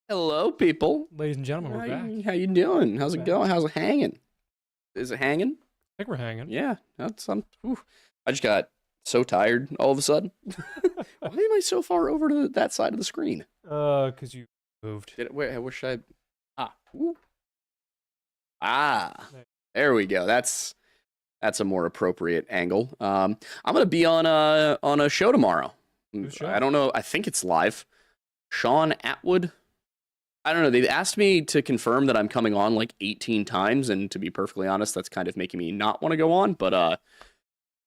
Hello, people. Ladies and gentlemen, we're back. How you doing? How's it Back. going? How's it hanging? Is it hanging? I think we're hanging. Yeah, that's I just got so tired all of a sudden. Why am I so far over to that side of the screen? Because you moved. Where? I wish I. Ooh. Ah. There we go. That's a more appropriate angle. I'm gonna be on a show tomorrow. Whose show? I don't know. I think it's live. Sean Atwood. I don't know. They've asked me to confirm that I'm coming on like 18 times, and to be perfectly honest, that's kind of making me not want to go on. But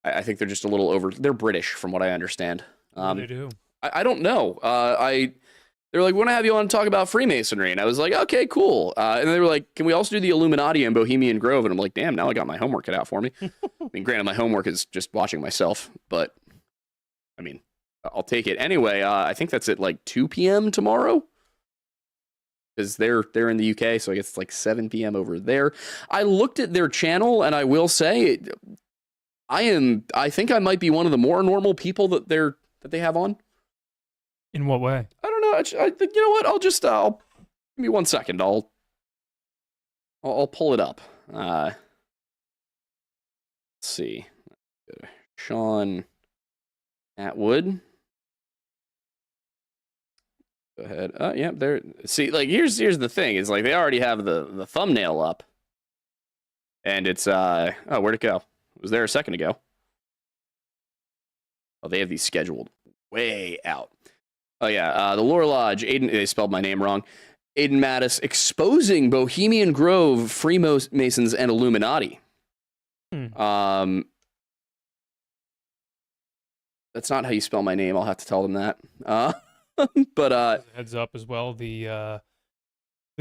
I think they're just a little over. They're British, from what I understand. What do they do? I don't know. They're like, we want to have you on to talk about Freemasonry, and I was like, okay, cool. And they were like, can we also do the Illuminati and Bohemian Grove? And I'm like, damn, now I got my homework cut out for me. I mean, granted, my homework is just watching myself, but I mean, I'll take it anyway. I think that's at like 2 p.m. tomorrow. Because they're in the UK, so I guess it's like 7 p.m. over there. I looked at their channel, and I will say, I think I might be one of the more normal people that they have on. In what way? I don't know. I think, you know what? I'll give me 1 second. I'll pull it up. Let's see. Sean Atwood. Go ahead. Yeah, there. See, like here's the thing. Is like they already have the thumbnail up, and it's oh, where'd it go? It was there a second ago. Oh, they have these scheduled way out. Oh yeah, the Lore Lodge. Aiden, they spelled my name wrong. Aiden Mattis exposing Bohemian Grove, Freemasons, and Illuminati. That's not how you spell my name. I'll have to tell them that. But heads up as well, the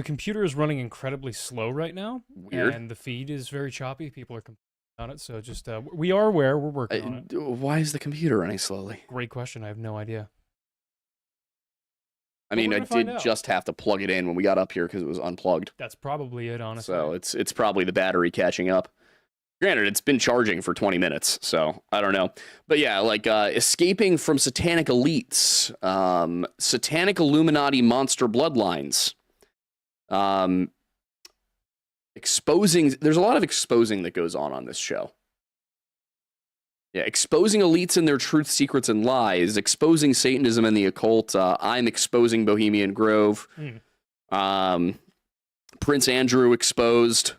computer is running incredibly slow right now. Weird. And the feed is very choppy. People are complaining on it, so just we are aware. We're working on it. Why is the computer running slowly? Great question. I have no idea. I mean, I did just have to plug it in when we got up here because it was unplugged. That's probably it, honestly. So it's probably the battery catching up. Granted, it's been charging for 20 minutes, so I don't know. But yeah, like escaping from satanic elites, satanic Illuminati monster bloodlines, exposing. There's a lot of exposing that goes on this show. Yeah, exposing elites and their truth, secrets, and lies, exposing Satanism and the occult. I'm exposing Bohemian Grove. Prince Andrew exposed.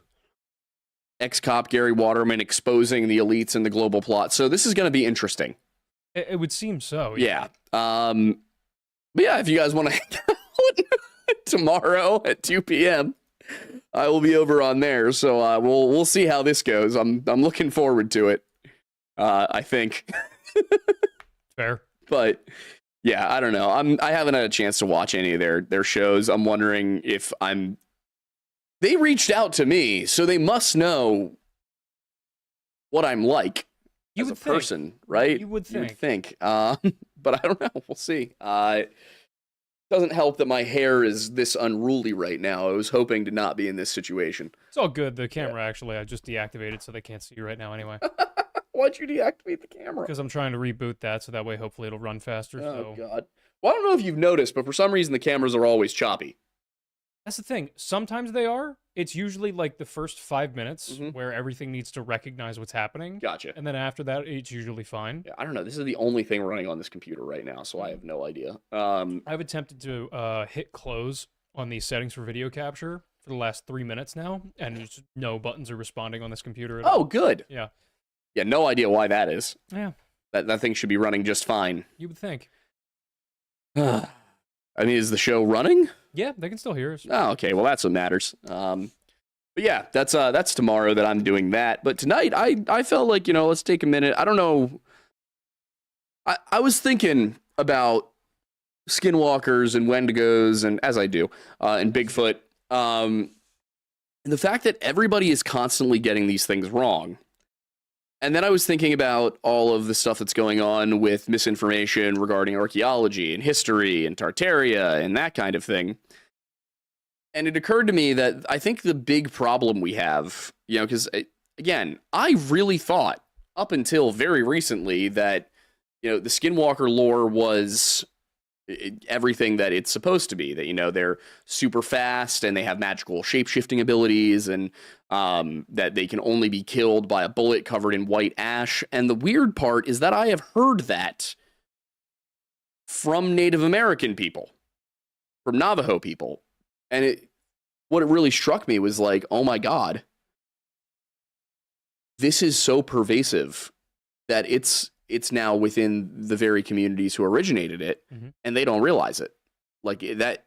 Ex-cop Gary Waterman exposing the elites and the global plot. So this is going to be interesting. It would seem so. Yeah. But yeah, if you guys want to hang out tomorrow at 2 p.m., I will be over on there. So we'll see how this goes. I'm looking forward to it. I think. Fair. But yeah, I don't know. I haven't had a chance to watch any of their shows. I'm wondering if they reached out to me, so they must know what I'm like as a person, right? You would think. But I don't know. We'll see. It doesn't help that my hair is this unruly right now. I was hoping to not be in this situation. It's all good. The camera actually I just deactivated, so they can't see you right now anyway. Why'd you deactivate the camera? Because I'm trying to reboot that, so that way hopefully it'll run faster. Oh, God. Well, I don't know if you've noticed, but for some reason the cameras are always choppy. That's the thing. Sometimes they are. It's usually like the first 5 minutes where everything needs to recognize what's happening. Gotcha. And then after that, it's usually fine. Yeah, I don't know. This is the only thing running on this computer right now, so I have no idea. I've attempted to hit close on the settings for video capture for the last 3 minutes now, and just no buttons are responding on this computer at all. Oh, good. Yeah. Yeah, no idea why that is. Yeah. That thing should be running just fine. You would think. I mean, is the show running? Yeah, they can still hear us. Oh, okay. Well, that's what matters. But yeah, that's tomorrow that I'm doing that. But tonight, I felt like, let's take a minute. I don't know. I was thinking about skinwalkers and wendigos, and as I do, and Bigfoot, and the fact that everybody is constantly getting these things wrong. And then I was thinking about all of the stuff that's going on with misinformation regarding archaeology and history and Tartaria and that kind of thing. And it occurred to me that I think the big problem we have, because, again, I really thought up until very recently that, the Skinwalker lore was everything that it's supposed to be. That, you know, they're super fast and they have magical shape-shifting abilities, and that they can only be killed by a bullet covered in white ash. And the weird part is that I have heard that from Native American people, from Navajo people. And what it really struck me was like, oh my God, this is so pervasive that it's now within the very communities who originated it, and they don't realize it. Like that,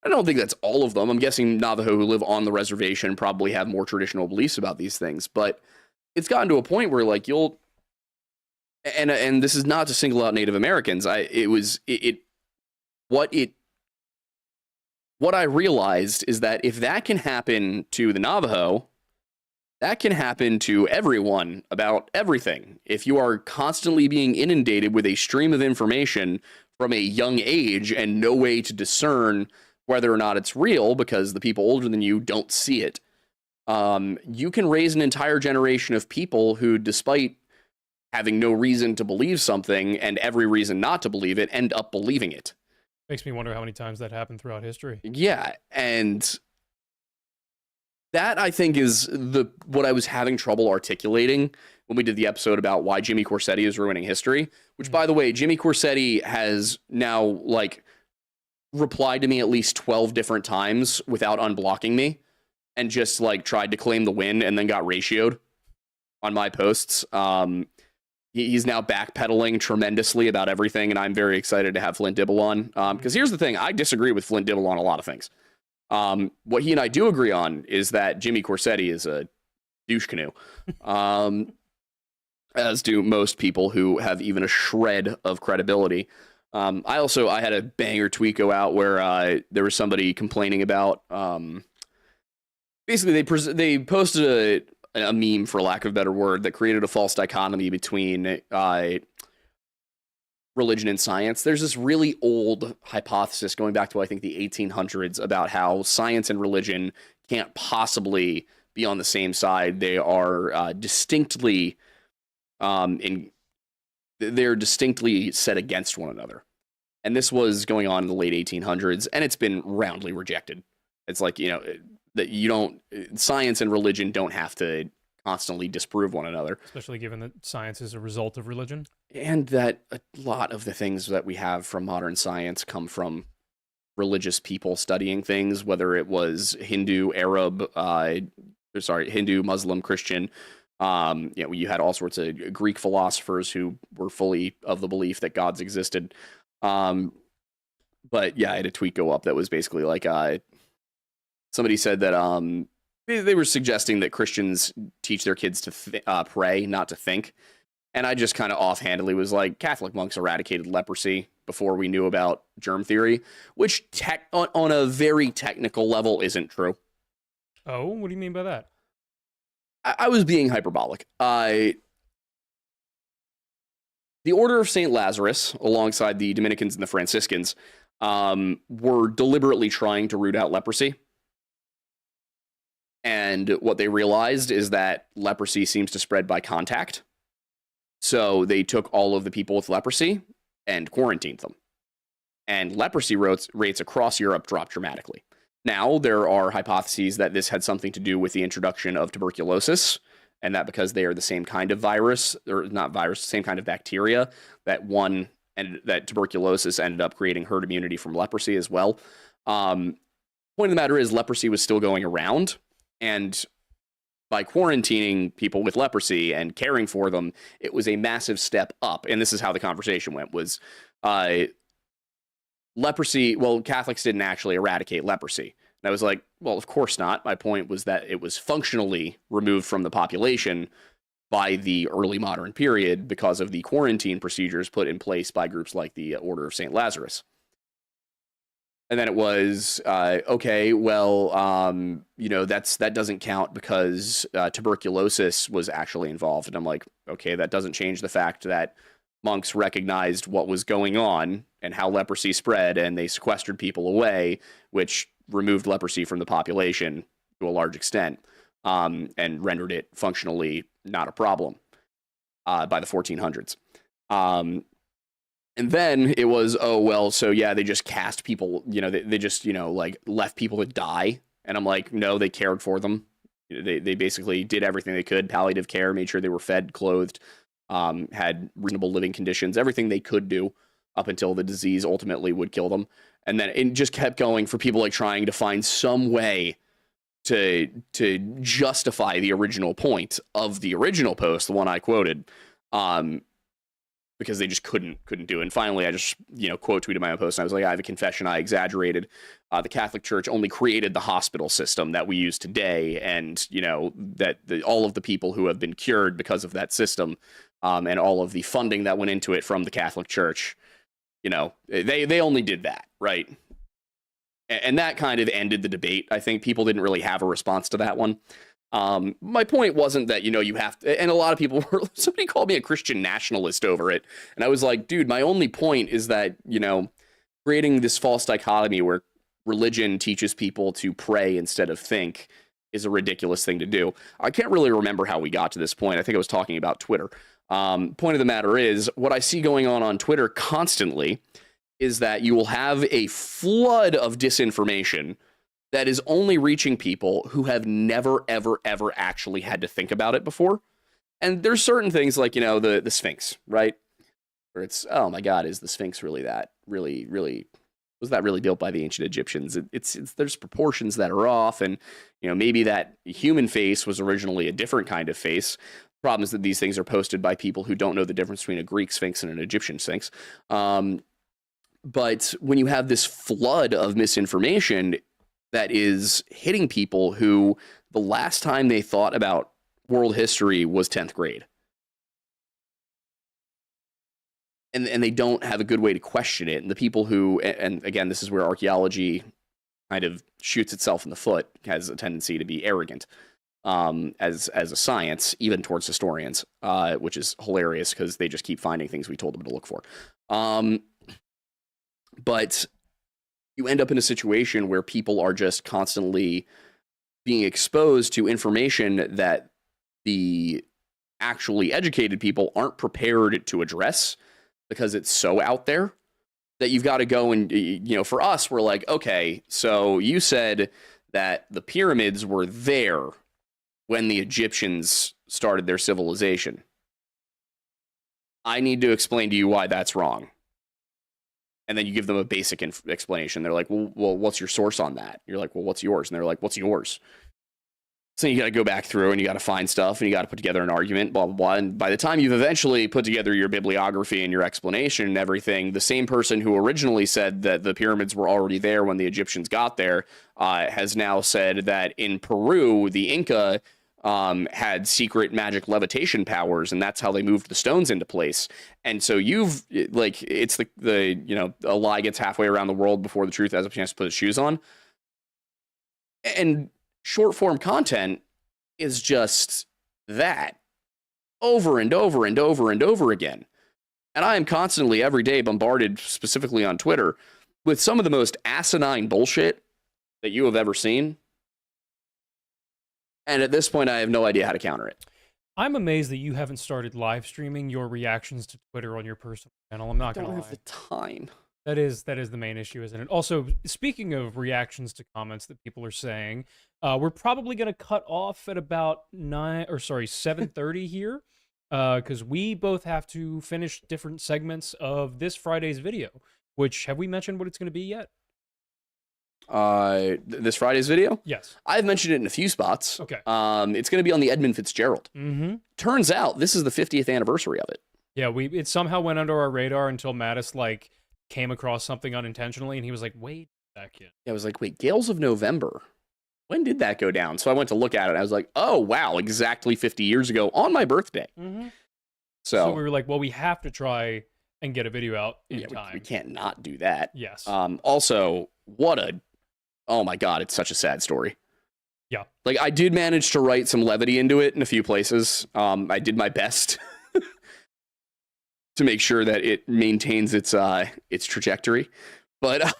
I don't think that's all of them. I'm guessing Navajo who live on the reservation probably have more traditional beliefs about these things, but it's gotten to a point where like and this is not to single out Native Americans. What I realized is that if that can happen to the Navajo, that can happen to everyone about everything. If you are constantly being inundated with a stream of information from a young age and no way to discern whether or not it's real because the people older than you don't see it, you can raise an entire generation of people who, despite having no reason to believe something and every reason not to believe it, end up believing it. Makes me wonder how many times that happened throughout history. Yeah, and that, I think, is what I was having trouble articulating when we did the episode about why Jimmy Corsetti is ruining history, which, by the way, Jimmy Corsetti has now, like, replied to me at least 12 different times without unblocking me and just, like, tried to claim the win and then got ratioed on my posts. He's now backpedaling tremendously about everything, and I'm very excited to have Flint Dibble on. Because here's the thing, I disagree with Flint Dibble on a lot of things. What he and I do agree on is that Jimmy Corsetti is a douche canoe. As do most people who have even a shred of credibility. I had a banger tweet go out where there was somebody complaining about... basically, they posted a meme, for lack of a better word, that created a false dichotomy between religion and science. There's this really old hypothesis going back to, I think, the 1800s about how science and religion can't possibly be on the same side. They are distinctly they're distinctly set against one another. And this was going on in the late 1800s, and it's been roundly rejected. It's like, you know, that science and religion don't have to constantly disprove one another. Especially given that science is a result of religion. And that a lot of the things that we have from modern science come from religious people studying things, whether it was Hindu, Muslim, Christian. You had all sorts of Greek philosophers who were fully of the belief that gods existed. But yeah, I had a tweet go up that was basically like, somebody said that they were suggesting that Christians teach their kids to pray, not to think. And I just kind of offhandedly was like, Catholic monks eradicated leprosy before we knew about germ theory, which on a very technical level isn't true. Oh, what do you mean by that? I was being hyperbolic. The Order of St. Lazarus, alongside the Dominicans and the Franciscans, were deliberately trying to root out leprosy. And what they realized is that leprosy seems to spread by contact. So they took all of the people with leprosy and quarantined them. And leprosy rates across Europe dropped dramatically. Now, there are hypotheses that this had something to do with the introduction of tuberculosis, and that because they are the same kind of virus, or not virus, same kind of bacteria, that tuberculosis ended up creating herd immunity from leprosy as well. Point of the matter is, leprosy was still going around, and by quarantining people with leprosy and caring for them, it was a massive step up. And this is how the conversation went, was leprosy, well, Catholics didn't actually eradicate leprosy. And I was like, well, of course not. My point was that it was functionally removed from the population by the early modern period because of the quarantine procedures put in place by groups like the Order of St. Lazarus. And then it was, okay, well, that doesn't count because tuberculosis was actually involved. And I'm like, okay, that doesn't change the fact that monks recognized what was going on and how leprosy spread, and they sequestered people away, which removed leprosy from the population to a large extent, and rendered it functionally not a problem by the 1400s. And then it was, oh, well, so yeah, they just cast people, they just, like left people to die. And I'm like, no, they cared for them. They basically did everything they could, palliative care, made sure they were fed, clothed, had reasonable living conditions, everything they could do up until the disease ultimately would kill them. And then it just kept going for people like trying to find some way to justify the original point of the original post, the one I quoted. Because they just couldn't do it. And finally, I just, quote tweeted my own post, and I was like, I have a confession, I exaggerated. The Catholic Church only created the hospital system that we use today, and, that all of the people who have been cured because of that system, and all of the funding that went into it from the Catholic Church, they only did that, right? And that kind of ended the debate. I think people didn't really have a response to that one. My point wasn't that, you have to, and a lot of people somebody called me a Christian nationalist over it. And I was like, dude, my only point is that, creating this false dichotomy where religion teaches people to pray instead of think is a ridiculous thing to do. I can't really remember how we got to this point. I think I was talking about Twitter. Point of the matter is, what I see going on Twitter constantly is that you will have a flood of disinformation that is only reaching people who have never, ever, ever actually had to think about it before. And there's certain things like, the Sphinx, right? Where it's, oh my God, is the Sphinx really was that really built by the ancient Egyptians? It's there's proportions that are off, and, maybe that human face was originally a different kind of face. Problem is that these things are posted by people who don't know the difference between a Greek Sphinx and an Egyptian Sphinx. But when you have this flood of misinformation that is hitting people who the last time they thought about world history was 10th grade. And they don't have a good way to question it. And the people who, and again, this is where archaeology kind of shoots itself in the foot, has a tendency to be arrogant as a science, even towards historians, which is hilarious because they just keep finding things we told them to look for. But you end up in a situation where people are just constantly being exposed to information that the actually educated people aren't prepared to address because it's so out there that you've got to go and, for us, we're like, okay, so you said that the pyramids were there when the Egyptians started their civilization. I need to explain to you why that's wrong. And then you give them a basic explanation. They're like, well, what's your source on that? You're like, well, what's yours? And they're like, what's yours? So you got to go back through and you got to find stuff and you got to put together an argument, blah, blah, blah. And by the time you've eventually put together your bibliography and your explanation and everything, the same person who originally said that the pyramids were already there when the Egyptians got there has now said that in Peru, the Inca had secret magic levitation powers, and that's how they moved the stones into place. And so it's the a lie gets halfway around the world before the truth has a chance to put its shoes on. And short form content is just that over and over and over and over again. And I am constantly every day bombarded, specifically on Twitter, with some of the most asinine bullshit that you have ever seen. And at this point, I have no idea how to counter it. I'm amazed that you haven't started live streaming your reactions to Twitter on your personal channel. I'm not going to lie. I don't have the time. That is the main issue, isn't it? Also, speaking of reactions to comments that people are saying, we're probably going to cut off at about 7:30 here, because we both have to finish different segments of this Friday's video. Which, have we mentioned what it's going to be yet? This Friday's video? Yes. I've mentioned it in a few spots. Okay. It's going to be on the Edmund Fitzgerald. Mm-hmm. Turns out this is the 50th anniversary of it. Yeah, it somehow went under our radar until Mattis came across something unintentionally, and he was like, "Wait a second." Yeah, I was like, "Wait, Gales of November? When did that go down?" So I went to look at it, and I was like, "Oh wow, exactly 50 years ago on my birthday." Mm-hmm. So we were like, "Well, we have to try and get a video out in time. We can't not do that." Yes. Also, oh my God, it's such a sad story. Yeah. I did manage to write some levity into it in a few places. I did my best to make sure that it maintains its trajectory. But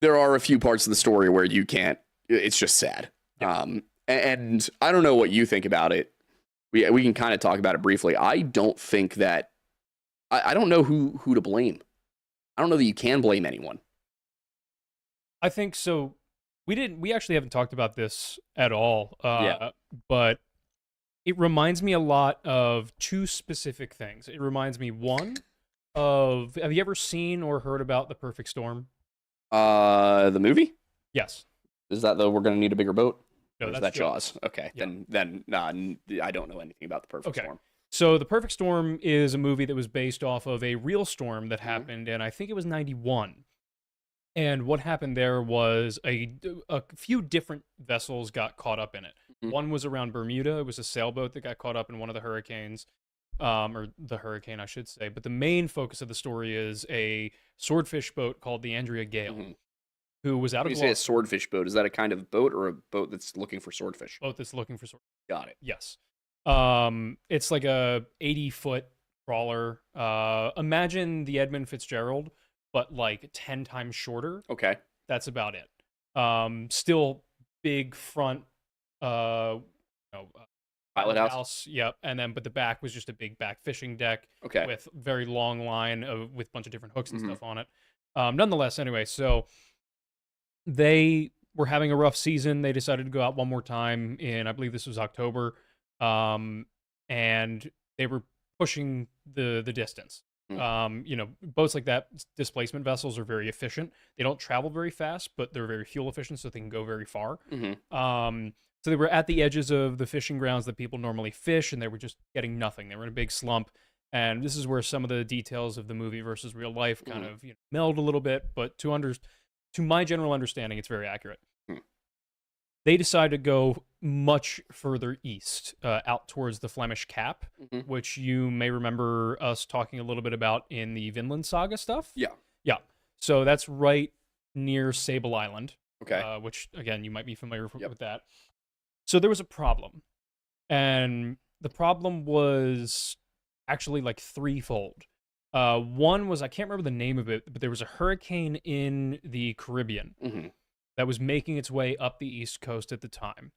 there are a few parts of the story where you can't, it's just sad. Yeah. And I don't know what you think about it. We can kind of talk about it briefly. I don't think that I don't know who to blame. I don't know that you can blame anyone. I think so. We actually haven't talked about this at all. Yeah. But it reminds me a lot of two specific things. It reminds me, one, of, have you ever seen or heard about The Perfect Storm? The movie? Yes. Is that the we're gonna need a bigger boat? No, Or is that's that Jaws? Okay, Yeah. then I don't know anything about the Perfect Okay. Storm. So The Perfect Storm is a movie that was based off of a real storm that Mhm. happened in, I think it was 91. And what happened there was a few different vessels got caught up in it. Mhm. One was around Bermuda. It was a sailboat that got caught up in one of the hurricanes, or the hurricane, I should say. But the main focus of the story is a swordfish boat called the Andrea Gale, Mhm. who was out When of you say a water. swordfish boat, is that a kind of boat or a boat that's looking for swordfish? Boat that's looking for sword. Got it. Yes. It's like a 80-foot trawler. Imagine the Edmund Fitzgerald, but like 10 times shorter. Okay. That's about it. Still big front, uh, Pilot house. Yep. And then, but the back was just a big back fishing deck Okay. with very long line with a bunch of different hooks and Mhm. stuff on it. Nonetheless, anyway, so they were having a rough season. They decided to go out one more time in, I believe this was October, and they were pushing the distance. Boats like that, displacement vessels, are very efficient. They don't travel very fast, but they're very fuel efficient, so they can go very far. Mhm. So they were at the edges of the fishing grounds that people normally fish, and they were just getting nothing. They were in a big slump. And this is where some of the details of the movie versus real life kind of meld a little bit, but to my general understanding, it's very accurate. Hmm. They decided to go much further east, out towards the Flemish Cap, Mhm. which you may remember us talking a little bit about in the Vinland Saga stuff. Yeah. Yeah. So that's right near Sable Island, Okay. which, again, you might be familiar Yep. with that. So there was a problem. And the problem was actually like threefold. One was, I can't remember the name of it, but there was a hurricane in the Caribbean Mhm. that was making its way up the East Coast at the time.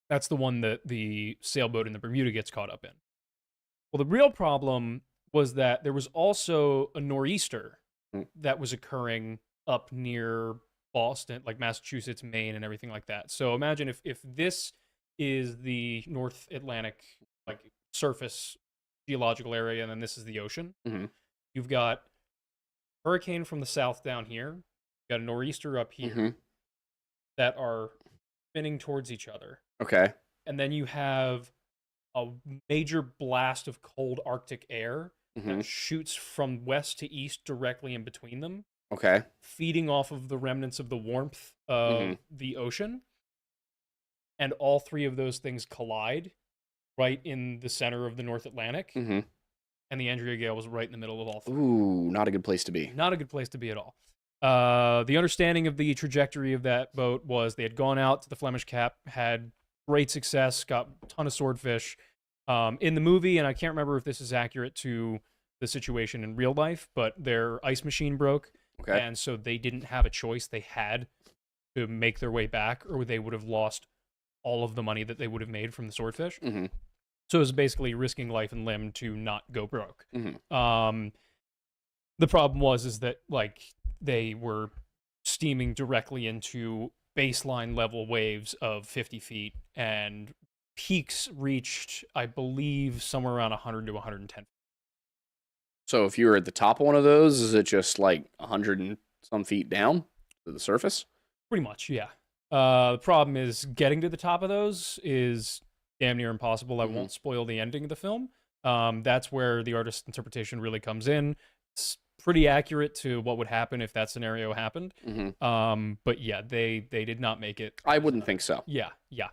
That's the one that the sailboat in the Bermuda gets caught up in. Well, the real problem was that there was also a nor'easter Mm. that was occurring up near Boston, like Massachusetts, Maine, and everything like that. So imagine if this is the North Atlantic, like, surface geological area, and then this is the ocean. Mhm. You've got hurricane from the south down here. You've got a nor'easter up here Mhm. that are spinning towards each other. Okay. And then you have a major blast of cold Arctic air Mhm. that shoots from west to east directly in between them, Okay. feeding off of the remnants of the warmth of the ocean. And all three of those things collide right in the center of the North Atlantic. Mhm. And the Andrea Gale was right in the middle of all three. Ooh, not a good place to be. Not a good place to be at all. The understanding of the trajectory of that boat was they had gone out to the Flemish Cap, had great success, got a ton of swordfish. In the movie, and I can't remember if this is accurate to the situation in real life, but their ice machine broke, Okay. and so they didn't have a choice. They had to make their way back, or they would have lost all of the money that they would have made from the swordfish. Mhm. So it was basically risking life and limb to not go broke. Mhm. The problem is that, like, they were steaming directly into baseline level waves of 50 feet, and peaks reached, I believe, somewhere around 100 to 110. So if you were at the top of one of those, is it just like 100 and some feet down to the surface? Pretty much, yeah. The problem is getting to the top of those is damn near impossible. I won't spoil the ending of the film. That's where the artist's interpretation really comes in. It's pretty accurate to what would happen if that scenario happened. But yeah, they did not make it. I wouldn't think so. Yeah. Yeah,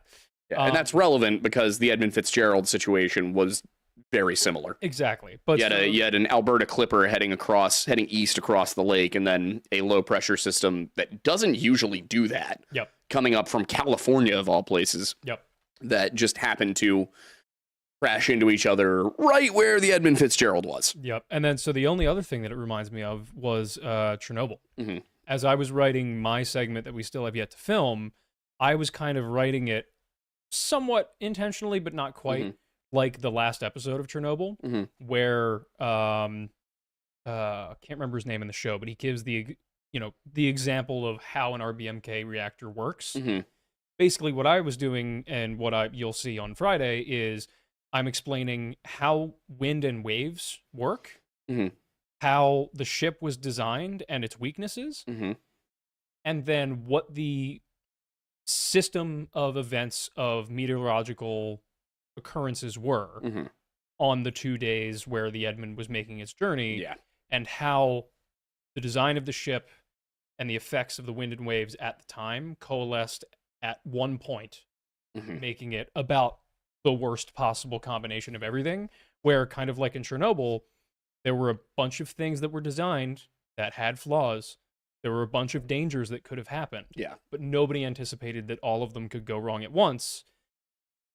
and that's relevant because the Edmund Fitzgerald situation was very similar. Exactly. But you had an Alberta clipper heading east across the lake, and then a low pressure system that doesn't usually do that. Yep. Coming up from California of all places. Yep. That just happened to crash into each other right where the Edmund Fitzgerald was. Yep. And then, so the only other thing that it reminds me of was Chernobyl. Mm-hmm. As I was writing my segment that we still have yet to film, I was kind of writing it somewhat intentionally, but not quite, like the last episode of Chernobyl, where can't remember his name in the show, but he gives the example of how an RBMK reactor works. Mm-hmm. Basically, what I was doing and what you'll see on Friday is I'm explaining how wind and waves work, Mm-hmm. how the ship was designed and its weaknesses, Mm-hmm. and then what the system of events of meteorological occurrences were Mm-hmm. on the 2 days where the Edmund was making its journey, Yeah. and how the design of the ship and the effects of the wind and waves at the time coalesced at one point, Mm-hmm. making it about the worst possible combination of everything, where kind of like in Chernobyl, there were a bunch of things that were designed that had flaws. There were a bunch of dangers that could have happened. Yeah. But nobody anticipated that all of them could go wrong at once.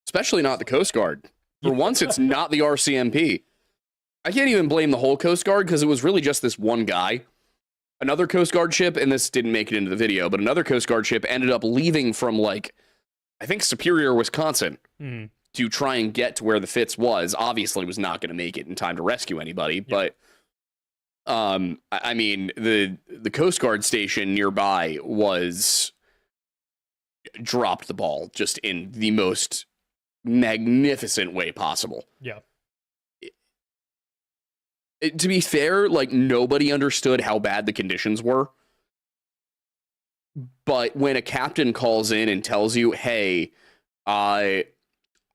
Especially not the Coast Guard. For once, it's not the RCMP. I can't even blame the whole Coast Guard because it was really just this one guy. Another Coast Guard ship, and this didn't make it into the video, but another Coast Guard ship ended up leaving from, like, I think Superior, Wisconsin, to try and get to where the Fitz was. Obviously was not going to make it in time to rescue anybody, but I mean, the Coast Guard station nearby was dropped the ball just in the most magnificent way possible. Yeah. To be fair, like, nobody understood how bad the conditions were. But when a captain calls in and tells you, hey, I'm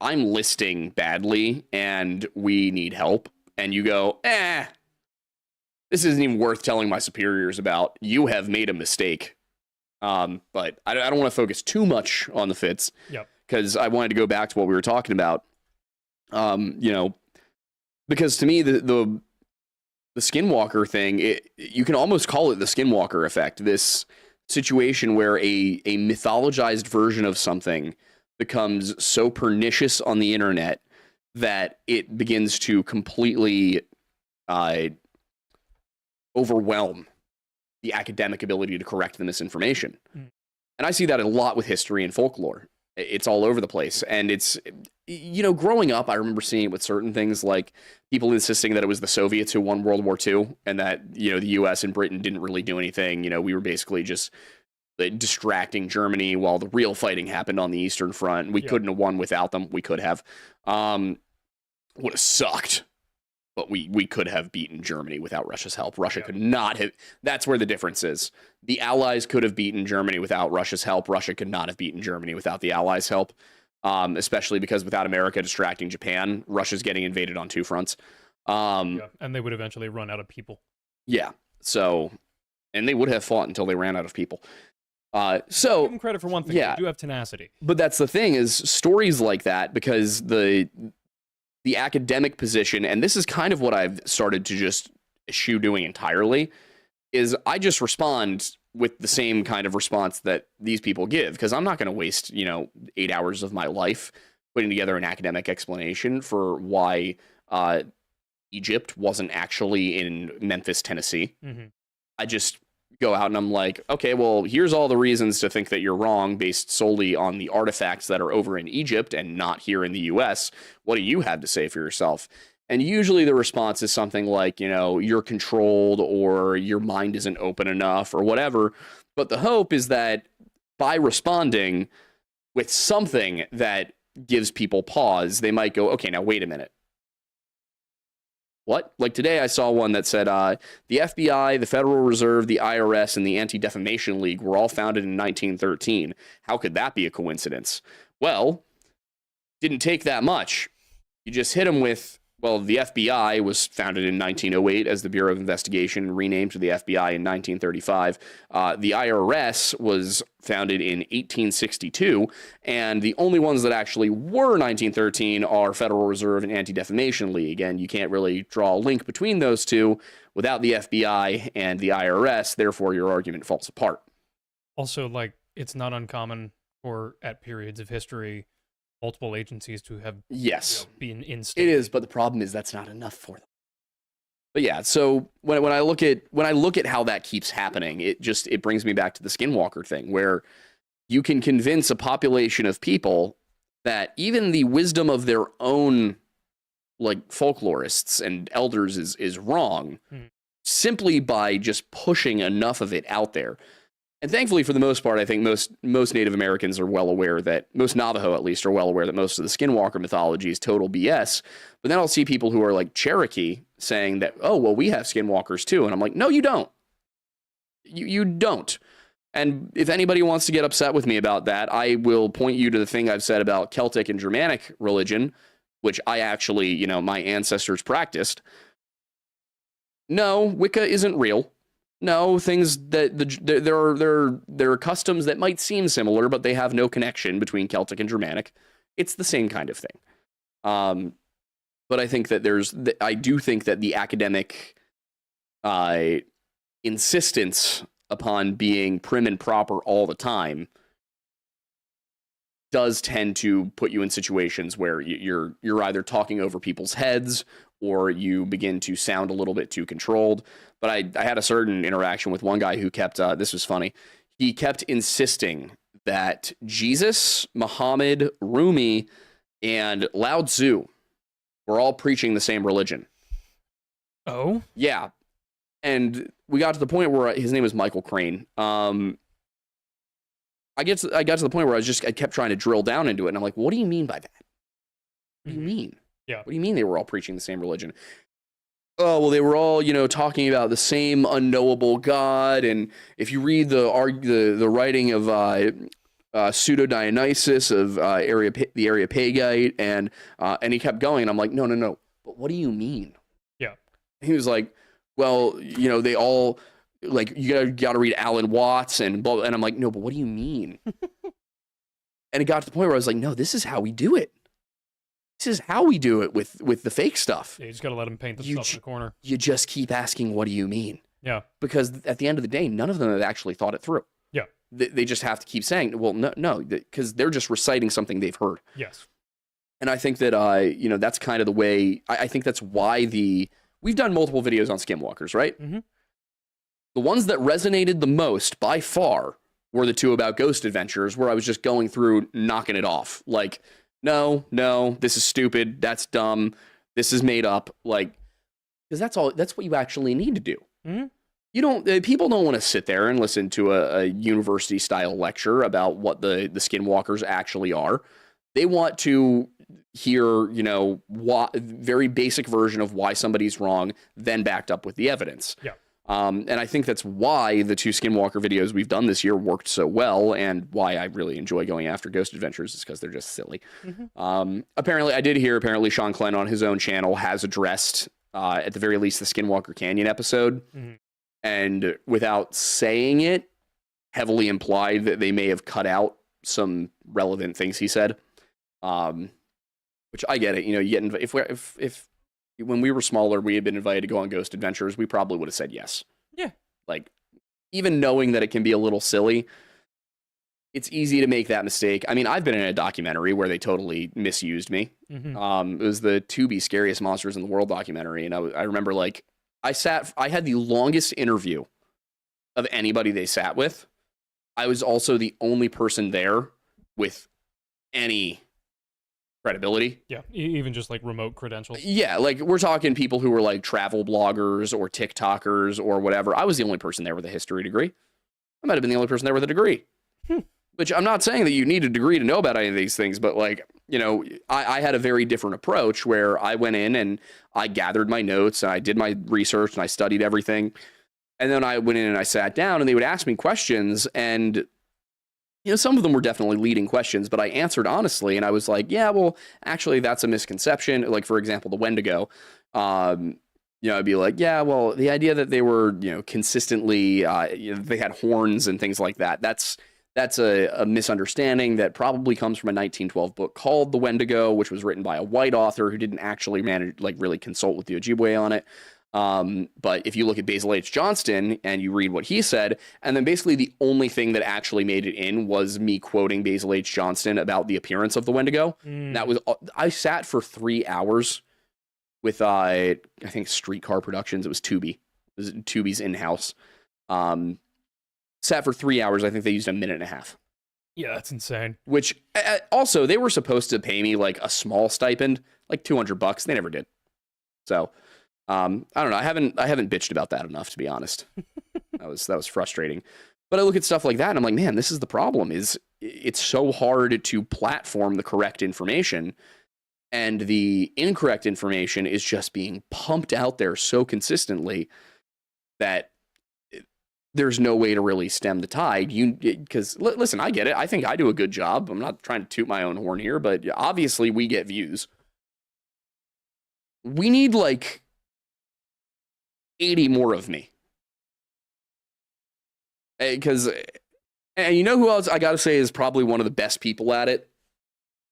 listing badly and we need help, and you go, this isn't even worth telling my superiors about. You have made a mistake. But I don't want to focus too much on the Fitz. Yep. Because I wanted to go back to what we were talking about. Because to me, the Skinwalker thing, you can almost call it the Skinwalker effect. This situation where a mythologized version of something becomes so pernicious on the internet that it begins to completely overwhelm the academic ability to correct the misinformation. And I see that a lot with history and folklore. It's all over the place. And it's, growing up, I remember seeing it with certain things, like people insisting that it was the Soviets who won World War II and that, the US and Britain didn't really do anything. We were basically just distracting Germany while the real fighting happened on the Eastern Front. We couldn't have won without them. We could have. Would have sucked. But we could have beaten Germany without Russia's help. Russia could not have. That's where the difference is. The Allies could have beaten Germany without Russia's help. Russia could not have beaten Germany without the Allies' help. Especially because without America distracting Japan, Russia's getting invaded on two fronts. And they would eventually run out of people. Yeah. So, and they would have fought until they ran out of people. Give them credit for one thing. They do have tenacity. But that's the thing, is stories like that, because the academic position, and this is kind of what I've started to just eschew doing entirely, is I just respond with the same kind of response that these people give, because I'm not going to waste, 8 hours of my life putting together an academic explanation for why Egypt wasn't actually in Memphis, Tennessee. I just go out and I'm like, okay, well, here's all the reasons to think that you're wrong based solely on the artifacts that are over in Egypt and not here in the US. What do you have to say for yourself? And usually the response is something like, you're controlled, or your mind isn't open enough, or whatever. But the hope is that by responding with something that gives people pause, they might go, okay, now wait a minute. What? Like today I saw one that said the FBI, the Federal Reserve, the IRS, and the Anti-Defamation League were all founded in 1913. How could that be a coincidence? Well, didn't take that much. You just hit them with, well, the FBI was founded in 1908 as the Bureau of Investigation, renamed to the FBI in 1935. The IRS was founded in 1862, and the only ones that actually were 1913 are Federal Reserve and Anti-Defamation League, and you can't really draw a link between those two without the FBI and the IRS, therefore your argument falls apart. Also, it's not uncommon for, at periods of history, multiple agencies to have been instated. It is, but the problem is that's not enough for them. But yeah, so when I look at how that keeps happening, it brings me back to the Skinwalker thing, where you can convince a population of people that even the wisdom of their own folklorists and elders is wrong, simply by just pushing enough of it out there. And thankfully, for the most part, I think most Native Americans are well aware that, most Navajo at least are well aware that most of the Skinwalker mythology is total BS. But then I'll see people who are like Cherokee saying that, oh, well, we have Skinwalkers too. And I'm like, no, you don't. You don't. And if anybody wants to get upset with me about that, I will point you to the thing I've said about Celtic and Germanic religion, which I actually, my ancestors practiced. No, Wicca isn't real. No, things that there are customs that might seem similar, but they have no connection between Celtic and Germanic. It's the same kind of thing. But I think that I do think that the academic insistence upon being prim and proper all the time does tend to put you in situations where you're either talking over people's heads or you begin to sound a little bit too controlled. But I had a certain interaction with one guy who kept, this was funny, he kept insisting that Jesus, Muhammad, Rumi, and Lao Tzu were all preaching the same religion. Oh? Yeah. And we got to the point where his name was Michael Crane. I got to the point where I kept trying to drill down into it. And I'm like, what do you mean by that? What do you mean? Yeah. What do you mean they were all preaching the same religion? Oh, well, they were all, talking about the same unknowable God. And if you read the writing of Pseudo Dionysius of the Areopagite, and he kept going, and I'm like, no. But what do you mean? Yeah. He was like, well, they all, like, you got to read Alan Watts and blah, and I'm like, no, but what do you mean? And it got to the point where I was like, no, this is how we do it. This is how we do it with the fake stuff. Yeah, you just got to let them paint the stuff in the corner. You just keep asking, what do you mean? Yeah. Because at the end of the day, none of them have actually thought it through. Yeah. They just have to keep saying, well, no, because they're just reciting something they've heard. Yes. And I think that, that's kind of the way, I think that's why we've done multiple videos on Skinwalkers, right? Mm-hmm. The ones that resonated the most by far were the two about ghost adventures, where I was just going through knocking it off. Like, no, this is stupid. That's dumb. This is made up. Like, because that's what you actually need to do. Mm-hmm. People don't want to sit there and listen to a university style lecture about what the Skinwalkers actually are. They want to hear, very basic version of why somebody's wrong, then backed up with the evidence. Yeah. And I think that's why the two Skinwalker videos we've done this year worked so well, and why I really enjoy going after ghost adventures is because they're just silly. Mm-hmm. Apparently Sean Clenn on his own channel has addressed, at the very least, the Skinwalker Canyon episode, mm-hmm. and without saying it, heavily implied that they may have cut out some relevant things he said. Which I get it. You get if when we were smaller, we had been invited to go on ghost adventures, we probably would have said yes. Yeah. Like, even knowing that it can be a little silly, it's easy to make that mistake. I mean, I've been in a documentary where they totally misused me. Mm-hmm. It was the Tubi Scariest Monsters in the World documentary. And I remember, like, I had the longest interview of anybody they sat with. I was also the only person there with any credibility. Yeah, even just like remote credentials. Yeah, like we're talking people who were like travel bloggers or TikTokers or whatever. I was the only person there with a history degree. I might have been the only person there with a degree. Which I'm not saying that you need a degree to know about any of these things, but like, I had a very different approach where I went in and I gathered my notes and I did my research and I studied everything. And then I went in and I sat down and they would ask me questions, and some of them were definitely leading questions, but I answered honestly. And I was like, yeah, well, actually, that's a misconception. Like, for example, the Wendigo. I'd be like, yeah, well, the idea that they were, consistently, they had horns and things like that. That's a misunderstanding that probably comes from a 1912 book called The Wendigo, which was written by a white author who didn't actually really consult with the Ojibwe on it. But if you look at Basil H. Johnston and you read what he said, and then basically the only thing that actually made it in was me quoting Basil H. Johnston about the appearance of the Wendigo. That was, I sat for 3 hours with, I think Streetcar Productions. It was Tubi. It was Tubi's in-house. Sat for 3 hours. I think they used a minute and a half. Yeah, that's insane. Which also, they were supposed to pay me like a small stipend, like $200. They never did. So, I don't know. I haven't bitched about that enough, to be honest. That was frustrating. But I look at stuff like that and I'm like, man, this is the problem. Is it's so hard to platform the correct information, and the incorrect information is just being pumped out there so consistently that there's no way to really stem the tide. Because listen, I get it. I think I do a good job. I'm not trying to toot my own horn here, but obviously we get views. We need like 80 more of me. Because, and you know who else I got to say is probably one of the best people at it?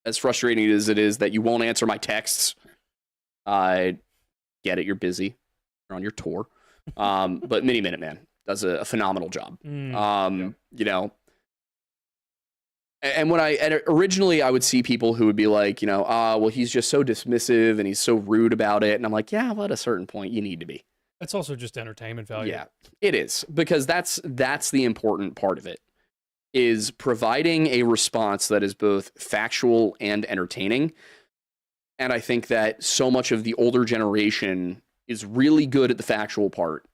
As frustrating as it is that you won't answer my texts. I get it. You're busy. You're on your tour. But Mini Minute Man does a phenomenal job. You know, and originally I would see people who would be like, you know, well, he's just so dismissive and he's so rude about it. And I'm like, yeah, well, at a certain point you need to be. It's also just entertainment value. Yeah, it is, because that's the important part of it, is providing a response that is both factual and entertaining. And I think that so much of the older generation is really good at the factual part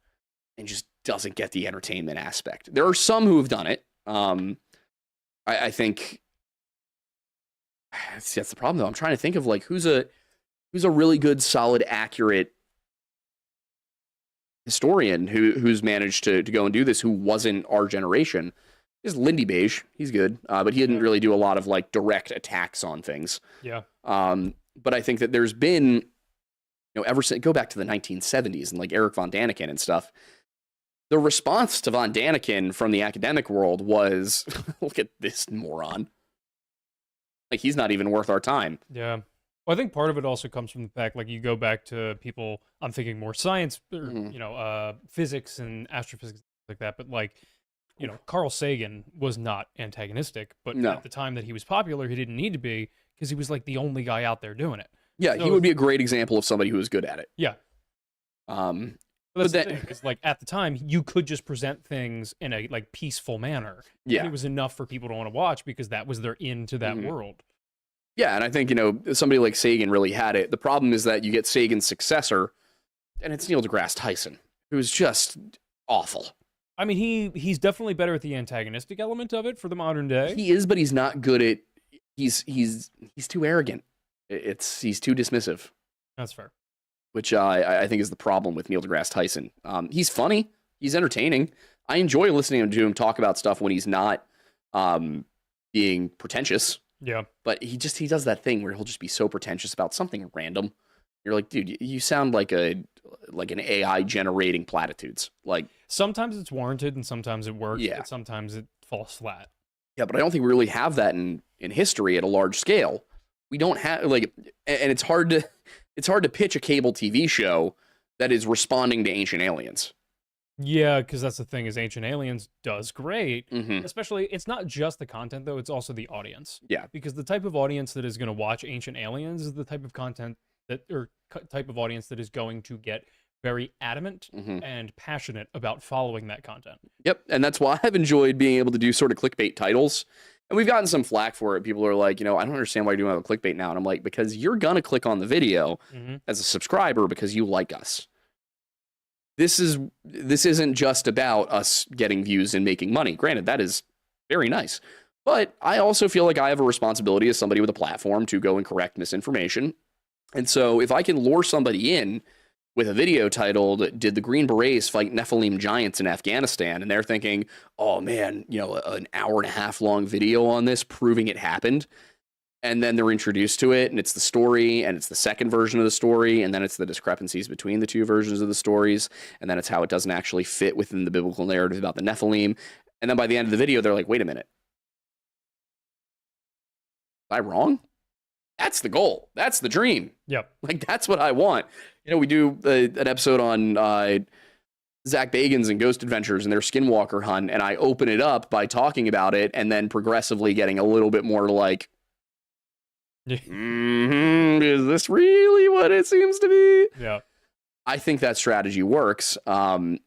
and just doesn't get the entertainment aspect. There are some who have done it. I think that's the problem though. I'm trying to think of like who's a really good, solid, accurate historian who's managed to go and do this, who wasn't our generation. Is Lindy Beige. He's good, but he didn't really do a lot of like direct attacks on things. Yeah. But I think that there's been, you know, ever since, go back to the 1970s and like Eric von Daniken and stuff, the response to von Daniken from the academic world was, look at this moron. Like, he's not even worth our time. Yeah. Well, I think part of it also comes from the fact, like, you go back to people, I'm thinking more science, or, you know, physics and astrophysics, like that. But, like, you know, Carl Sagan was not antagonistic, but at the time that he was popular, he didn't need to be, because he was, like, the only guy out there doing it. Yeah, so he would be a great example of somebody who was good at it. Yeah. But that's the thing, is, like, at the time, you could just present things in a, like, peaceful manner. Yeah. And it was enough for people to want to watch, because that was their into that world. Yeah, and I think, you know, somebody like Sagan really had it. The problem is that you get Sagan's successor, and it's Neil deGrasse Tyson, who's just awful. I mean, he's definitely better at the antagonistic element of it for the modern day. He is, but he's not good at. He's too arrogant. He's too dismissive. That's fair. Which I think is the problem with Neil deGrasse Tyson. He's funny. He's entertaining. I enjoy listening to him talk about stuff when he's not being pretentious. Yeah. But he does that thing where he'll just be so pretentious about something random. You're like, dude, you sound like an AI generating platitudes. Like, sometimes it's warranted and sometimes it works, but sometimes it falls flat. Yeah, but I don't think we really have that in history at a large scale. We don't have, like, and it's hard to pitch a cable TV show that is responding to Ancient Aliens. Yeah, because that's the thing, is Ancient Aliens does great. Mm-hmm. Especially, it's not just the content, though, it's also the audience. Yeah. Because the type of audience that is going to watch Ancient Aliens is the type of content type of audience that is going to get very adamant and passionate about following that content. Yep, and that's why I've enjoyed being able to do sort of clickbait titles. And we've gotten some flack for it. People are like, you know, I don't understand why you're doing all the clickbait now. And I'm like, because you're going to click on the video as a subscriber because you like us. This isn't just about us getting views and making money. Granted, that is very nice. But I also feel like I have a responsibility as somebody with a platform to go and correct misinformation. And so if I can lure somebody in with a video titled, "Did the Green Berets fight Nephilim giants in Afghanistan?" And they're thinking, oh man, you know, an hour and a half long video on this proving it happened. And then they're introduced to it, and it's the story, and it's the second version of the story, and then it's the discrepancies between the two versions of the stories, and then it's how it doesn't actually fit within the biblical narrative about the Nephilim. And then by the end of the video, they're like, wait a minute. Am I wrong? That's the goal. That's the dream. Yep. Like, that's what I want. You know, we do an episode on Zach Bagans and Ghost Adventures and their Skinwalker hunt, and I open it up by talking about it and then progressively getting a little bit more like, is this really what it seems to be? Yeah. I think that strategy works. And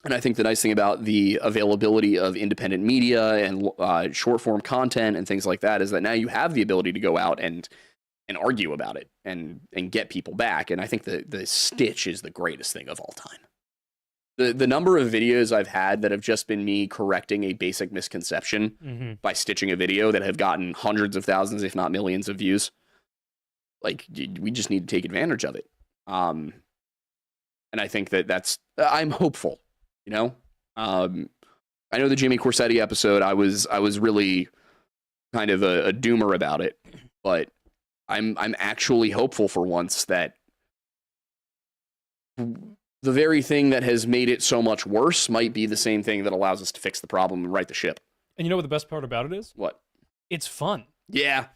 I think the nice thing about the availability of independent media and short form content and things like that is that now you have the ability to go out and and argue about it and get people back. And I think the stitch is the greatest thing of all time. The number of videos I've had that have just been me correcting a basic misconception by stitching a video that have gotten hundreds of thousands, if not millions of views. Like, we just need to take advantage of it. And I think I'm hopeful, you know? I know the Jimmy Corsetti episode, I was really kind of a doomer about it, but I'm actually hopeful for once that the very thing that has made it so much worse might be the same thing that allows us to fix the problem and right the ship. And you know what the best part about it is? What? It's fun. Yeah.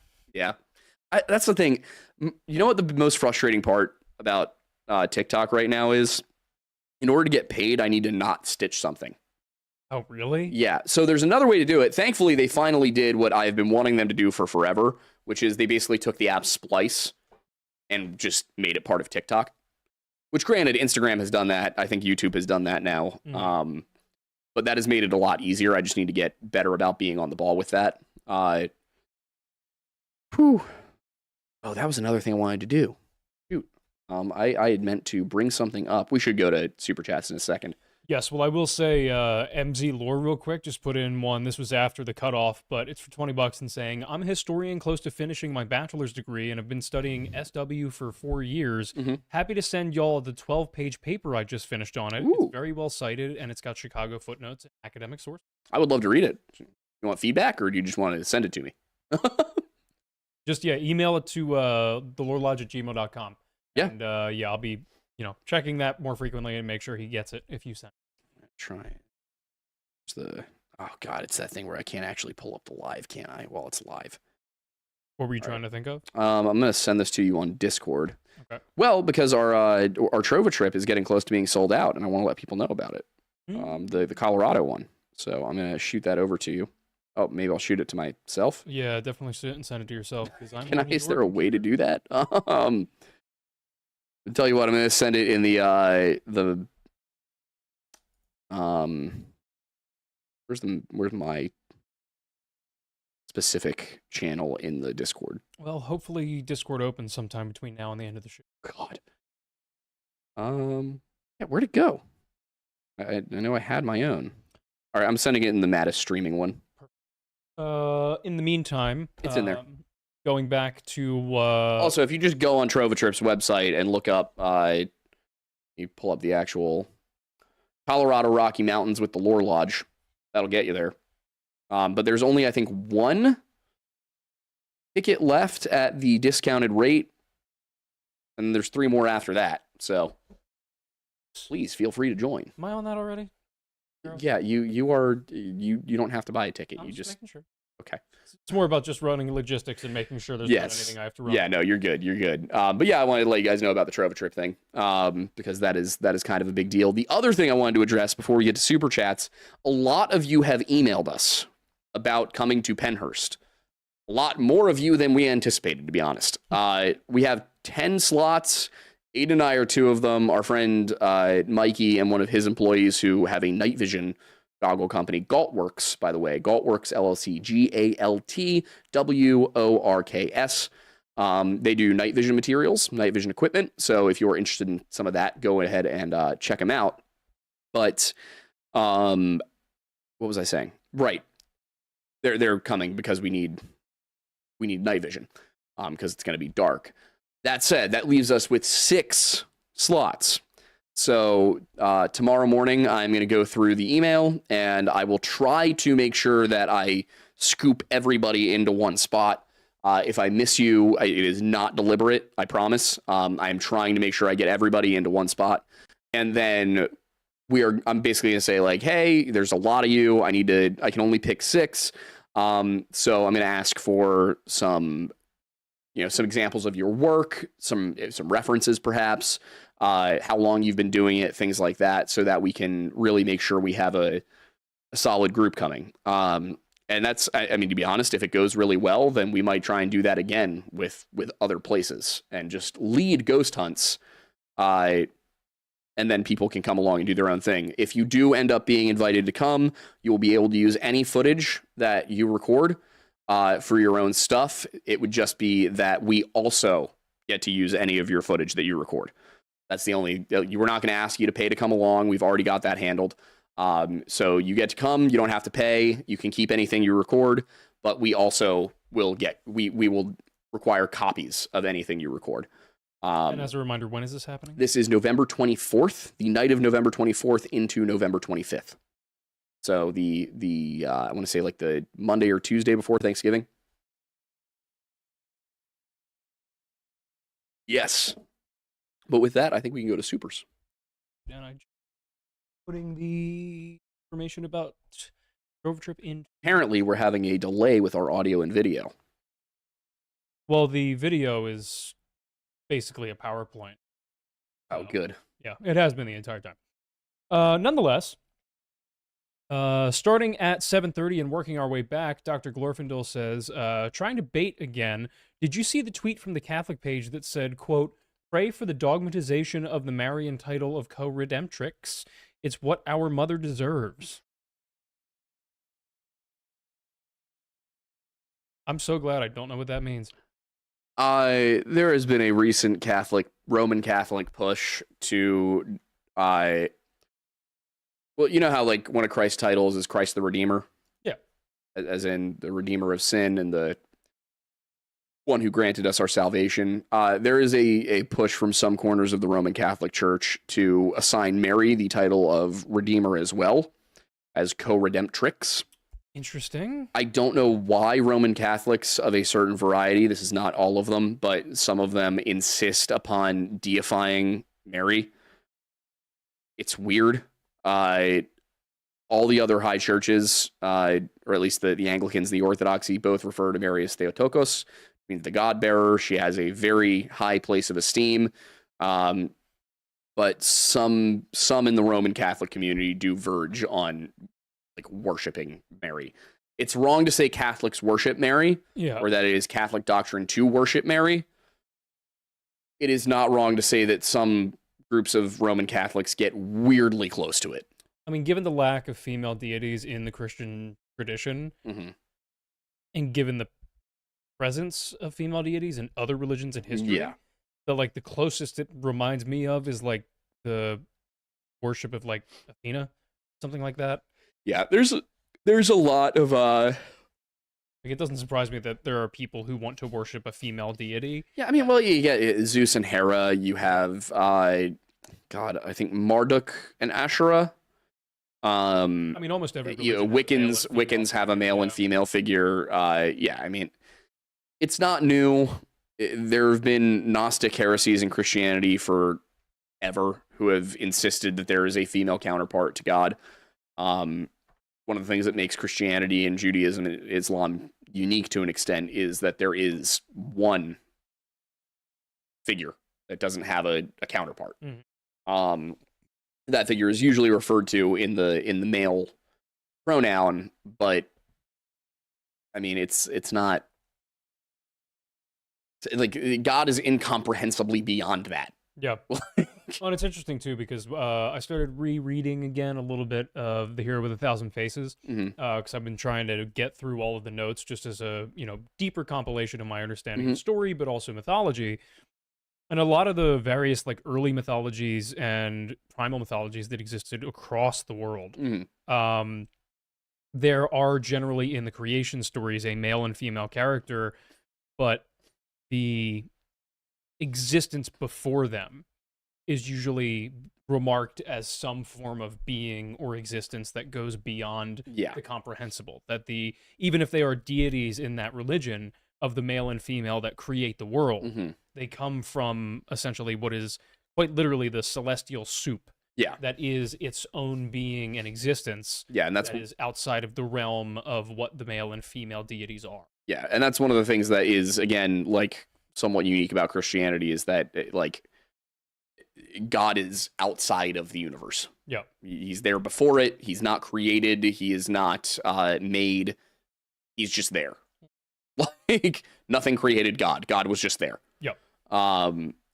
That's the thing. You know what the most frustrating part about TikTok right now is? In order to get paid, I need to not stitch something. Oh, really? Yeah. So there's another way to do it. Thankfully, they finally did what I've been wanting them to do for forever, which is they basically took the app Splice and just made it part of TikTok. Which, granted, Instagram has done that. I think YouTube has done that now. But that has made it a lot easier. I just need to get better about being on the ball with that. Oh, that was another thing I wanted to do. Shoot. I had meant to bring something up. We should go to Super Chats in a second. Yes, well, I will say MZ Lore real quick, just put in one. This was after the cutoff, but it's for $20 and saying, I'm a historian close to finishing my bachelor's degree and have been studying SW for 4 years. Happy to send y'all the 12-page paper I just finished on it. Ooh. It's very well cited, and it's got Chicago footnotes and academic sources. I would love to read it. You want feedback, or do you just want to send it to me? Just, email it to thelorelodge@gmail.com. Yeah. And, I'll be, checking that more frequently and make sure he gets it if you send it. Try it. Oh god, it's that thing where I can't actually pull up the live, can I? While it's live. What were you trying to think of? I'm gonna send this to you on Discord. Okay. Well, because our Trova trip is getting close to being sold out, and I want to let people know about it. The Colorado one. So I'm gonna shoot that over to you. Oh, maybe I'll shoot it to myself. Yeah, definitely sit and send it to yourself. Is there a way to do that? I'll tell you what, I'm gonna send it in the where's my specific channel in the Discord? Well, hopefully Discord opens sometime between now and the end of the show. God. Yeah, where'd it go? I know I had my own. All right, I'm sending it in the Mattis streaming one. In the meantime, it's in there. Going back to also, if you just go on Trova Trip's website and look up, you pull up the actual Colorado Rocky Mountains with the Lore Lodge. That'll get you there. But there's only, I think, one ticket left at the discounted rate. And there's 3 more after that. So please feel free to join. Am I on that already? Yeah, you are. You don't have to buy a ticket. I'm just making sure. Okay. It's more about just running logistics and making sure there's not anything I have to run. Yeah, no, you're good. You're good. But yeah, I wanted to let you guys know about the Trova Trip thing, because that is kind of a big deal. The other thing I wanted to address before we get to Super Chats, a lot of you have emailed us about coming to Pennhurst. A lot more of you than we anticipated, to be honest. We have 10 slots. Aiden and I are 2 of them. Our friend Mikey and one of his employees who have a night vision goggle company, Galtworks, by the way, Galtworks LLC, GALTWORKS. They do night vision materials, night vision equipment. So if you're interested in some of that, go ahead and check them out. But what was I saying? Right, they're coming because we need night vision, because it's going to be dark. That said, that leaves us with 6 slots. So tomorrow morning, I'm going to go through the email, and I will try to make sure that I scoop everybody into one spot. If I miss you, it is not deliberate, I promise. I'm trying to make sure I get everybody into one spot. And then I'm basically going to say, like, hey, there's a lot of you. I can only pick 6. So I'm going to ask for some examples of your work, some references perhaps, how long you've been doing it, things like that, so that we can really make sure we have a solid group coming. And that's, I mean, to be honest, if it goes really well, then we might try and do that again with other places and just lead ghost hunts. And then people can come along and do their own thing. If you do end up being invited to come, you will be able to use any footage that you record. for your own stuff. It would just be that we also get to use any of your footage that you record. That's the only, we're not going to ask you to pay to come along. We've already got that handled. So you get to come, you don't have to pay. You can keep anything you record, but we also will we will require copies of anything you record. And as a reminder, when is this happening? This is November 24th, the night of November 24th into November 25th. So the I want to say like the Monday or Tuesday before Thanksgiving. Yes. But with that, I think we can go to supers. And I putting the information about Rover Trip in. Apparently, we're having a delay with our audio and video. Well, the video is basically a PowerPoint. Oh, good. Yeah, it has been the entire time. Nonetheless, starting at 7:30 and working our way back, Dr. Glorfindel says, trying to bait again, did you see the tweet from the Catholic page that said, quote, pray for the dogmatization of the Marian title of co-redemptrix. It's what our mother deserves. I'm so glad I don't know what that means. There has been a recent Roman Catholic push to, well, you know how like one of Christ's titles is Christ the Redeemer? Yeah. As in the Redeemer of sin and the one who granted us our salvation. There is a push from some corners of the Roman Catholic Church to assign Mary the title of Redeemer as well, as co-redemptrix. Interesting. I don't know why Roman Catholics of a certain variety, this is not all of them, but some of them insist upon deifying Mary. It's weird. All the other high churches, or at least the Anglicans, the Orthodoxy, both refer to Mary as Theotokos, means the God bearer. She has a very high place of esteem. But some in the Roman Catholic community do verge on like worshiping Mary. It's wrong to say Catholics worship Mary, or that it is Catholic doctrine to worship Mary. It is not wrong to say that some groups of Roman Catholics get weirdly close to it. I mean, given the lack of female deities in the Christian tradition, and given the presence of female deities in other religions in history, the closest it reminds me of is like the worship of like Athena, something like that. Yeah, there's a lot of like, it doesn't surprise me that there are people who want to worship a female deity. Yeah, I mean, well, you get Zeus and Hera. You have I think Marduk and Asherah. I mean, almost every Wiccans have a male and female figure. I mean, it's not new. There have been Gnostic heresies in Christianity forever who have insisted that there is a female counterpart to God. One of the things that makes Christianity and Judaism and Islam unique to an extent is that there is one figure that doesn't have a counterpart. That figure is usually referred to in the male pronoun, but I mean, it's not like God is incomprehensibly beyond that. Yeah. Well, it's interesting too because I started rereading again a little bit of The Hero with a Thousand Faces because I've been trying to get through all of the notes just as a deeper compilation of my understanding of story, but also mythology. And a lot of the various like early mythologies and primal mythologies that existed across the world, there are generally in the creation stories a male and female character, but the existence before them is usually remarked as some form of being or existence that goes beyond the comprehensible. That even if they are deities in that religion of the male and female that create the world, they come from essentially what is quite literally the celestial soup. That is its own being and existence. And that is outside of the realm of what the male and female deities are. Yeah, and that's one of the things that is, again, like somewhat unique about Christianity is that like God is outside of the universe. He's there before it. He's not created. He is not made. He's just there. Like nothing created God. God was just there.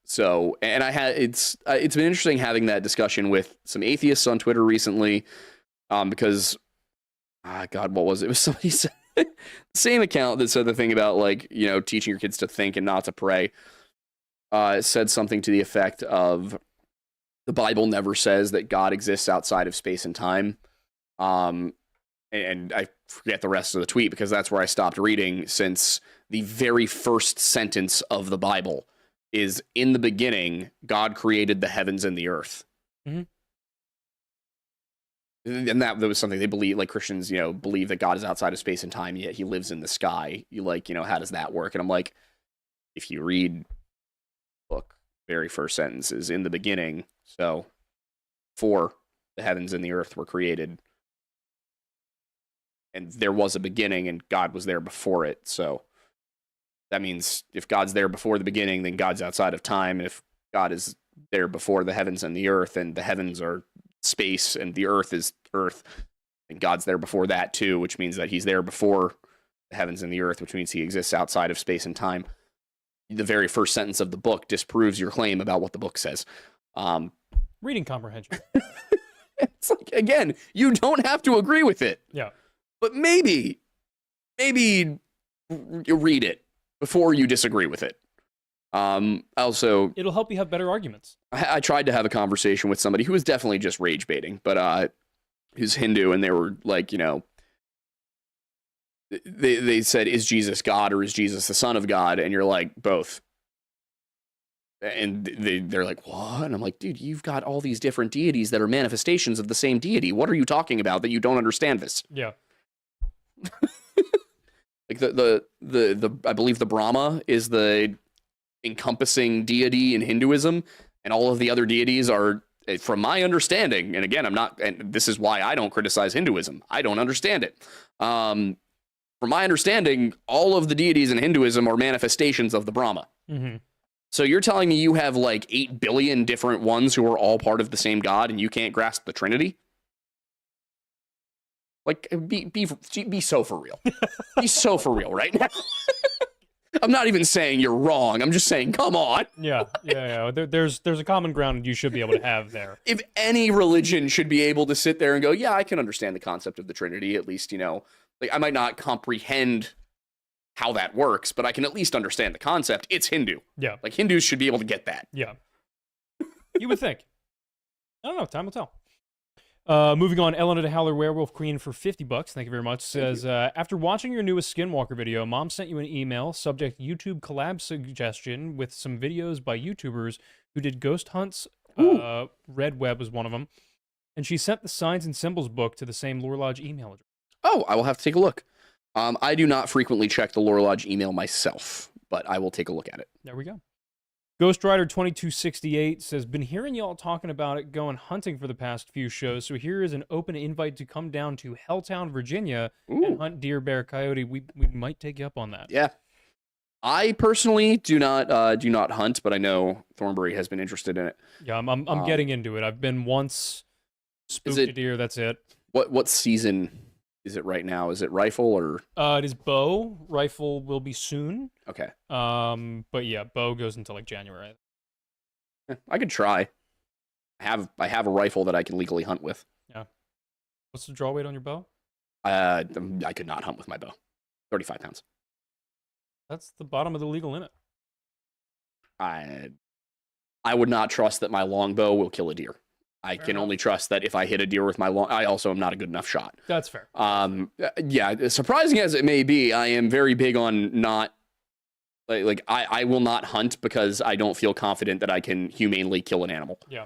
So, and it's been interesting having that discussion with some atheists on Twitter recently, because, God, what was it? It was somebody said, Same account that said the thing about like, teaching your kids to think and not to pray. Said something to the effect of the Bible never says that God exists outside of space and time. And I forget the rest of the tweet because that's where I stopped reading, since the very first sentence of the Bible is, in the beginning, God created the heavens and the earth. Mm-hmm. And that was something they believe, like Christians, believe that God is outside of space and time, yet he lives in the sky. How does that work? And I'm like, if you read the book, very first sentence is, in the beginning, so before the heavens and the earth were created, and there was a beginning and God was there before it. So that means if God's there before the beginning, then God's outside of time. And if God is there before the heavens and the earth, and the heavens are space and the earth is earth, and God's there before that too, which means that he's there before the heavens and the earth, which means he exists outside of space and time. The very first sentence of the book disproves your claim about what the book says. Reading comprehension. It's like, again, you don't have to agree with it. Yeah. But maybe you read it before you disagree with it. Also, it'll help you have better arguments. I tried to have a conversation with somebody who was definitely just rage baiting, but who's Hindu, and they were like, they said, is Jesus God or is Jesus the Son of God? And you're like, both. And they're like, what? And I'm like, dude, you've got all these different deities that are manifestations of the same deity. What are you talking about that you don't understand this? Yeah. Like the I believe the Brahma is the encompassing deity in Hinduism, and all of the other deities are, from my understanding, and again, and this is why I don't criticize Hinduism. I don't understand it. From my understanding, all of the deities in Hinduism are manifestations of the Brahma. Mm-hmm. So you're telling me you have like 8 billion different ones who are all part of the same God, and you can't grasp the Trinity? Like, be so for real. Be so for real right now. I'm not even saying you're wrong. I'm just saying, come on. Yeah. There's a common ground you should be able to have there. If any religion should be able to sit there and go, yeah, I can understand the concept of the Trinity, at least, like, I might not comprehend how that works, but I can at least understand the concept. It's Hindu. Yeah. Like, Hindus should be able to get that. Yeah. You would think. I don't know. Time will tell. Moving on, Ellen the Howler Werewolf Queen for $50. Thank you very much. Says, after watching your newest Skinwalker video, Mom sent you an email, subject YouTube collab suggestion with some videos by YouTubers who did ghost hunts. Red Web was one of them. And she sent the Signs and Symbols book to the same Lore Lodge email address. Oh, I will have to take a look. I do not frequently check the Lore Lodge email myself, but I will take a look at it. There we go. Ghost Rider 2268 says, been hearing y'all talking about it going hunting for the past few shows, so here is an open invite to come down to Helltown, Virginia, and hunt deer, bear, coyote. We might take you up on that. Yeah. I personally do not hunt, but I know Thornbury has been interested in it. Yeah, I'm getting into it. I've been once, spooked a deer, that's it. What season is it right now? Is it rifle or? It is bow. Rifle will be soon. Okay. But yeah, bow goes until like January. I could try. I have a rifle that I can legally hunt with. Yeah. What's the draw weight on your bow? I could not hunt with my bow. 35 pounds. That's the bottom of the legal limit. I would not trust that my longbow will kill a deer. I can only trust that if I hit a deer with my I also am not a good enough shot. That's fair. Yeah, surprising as it may be, I am very big on not, like I will not hunt because I don't feel confident that I can humanely kill an animal. Yeah.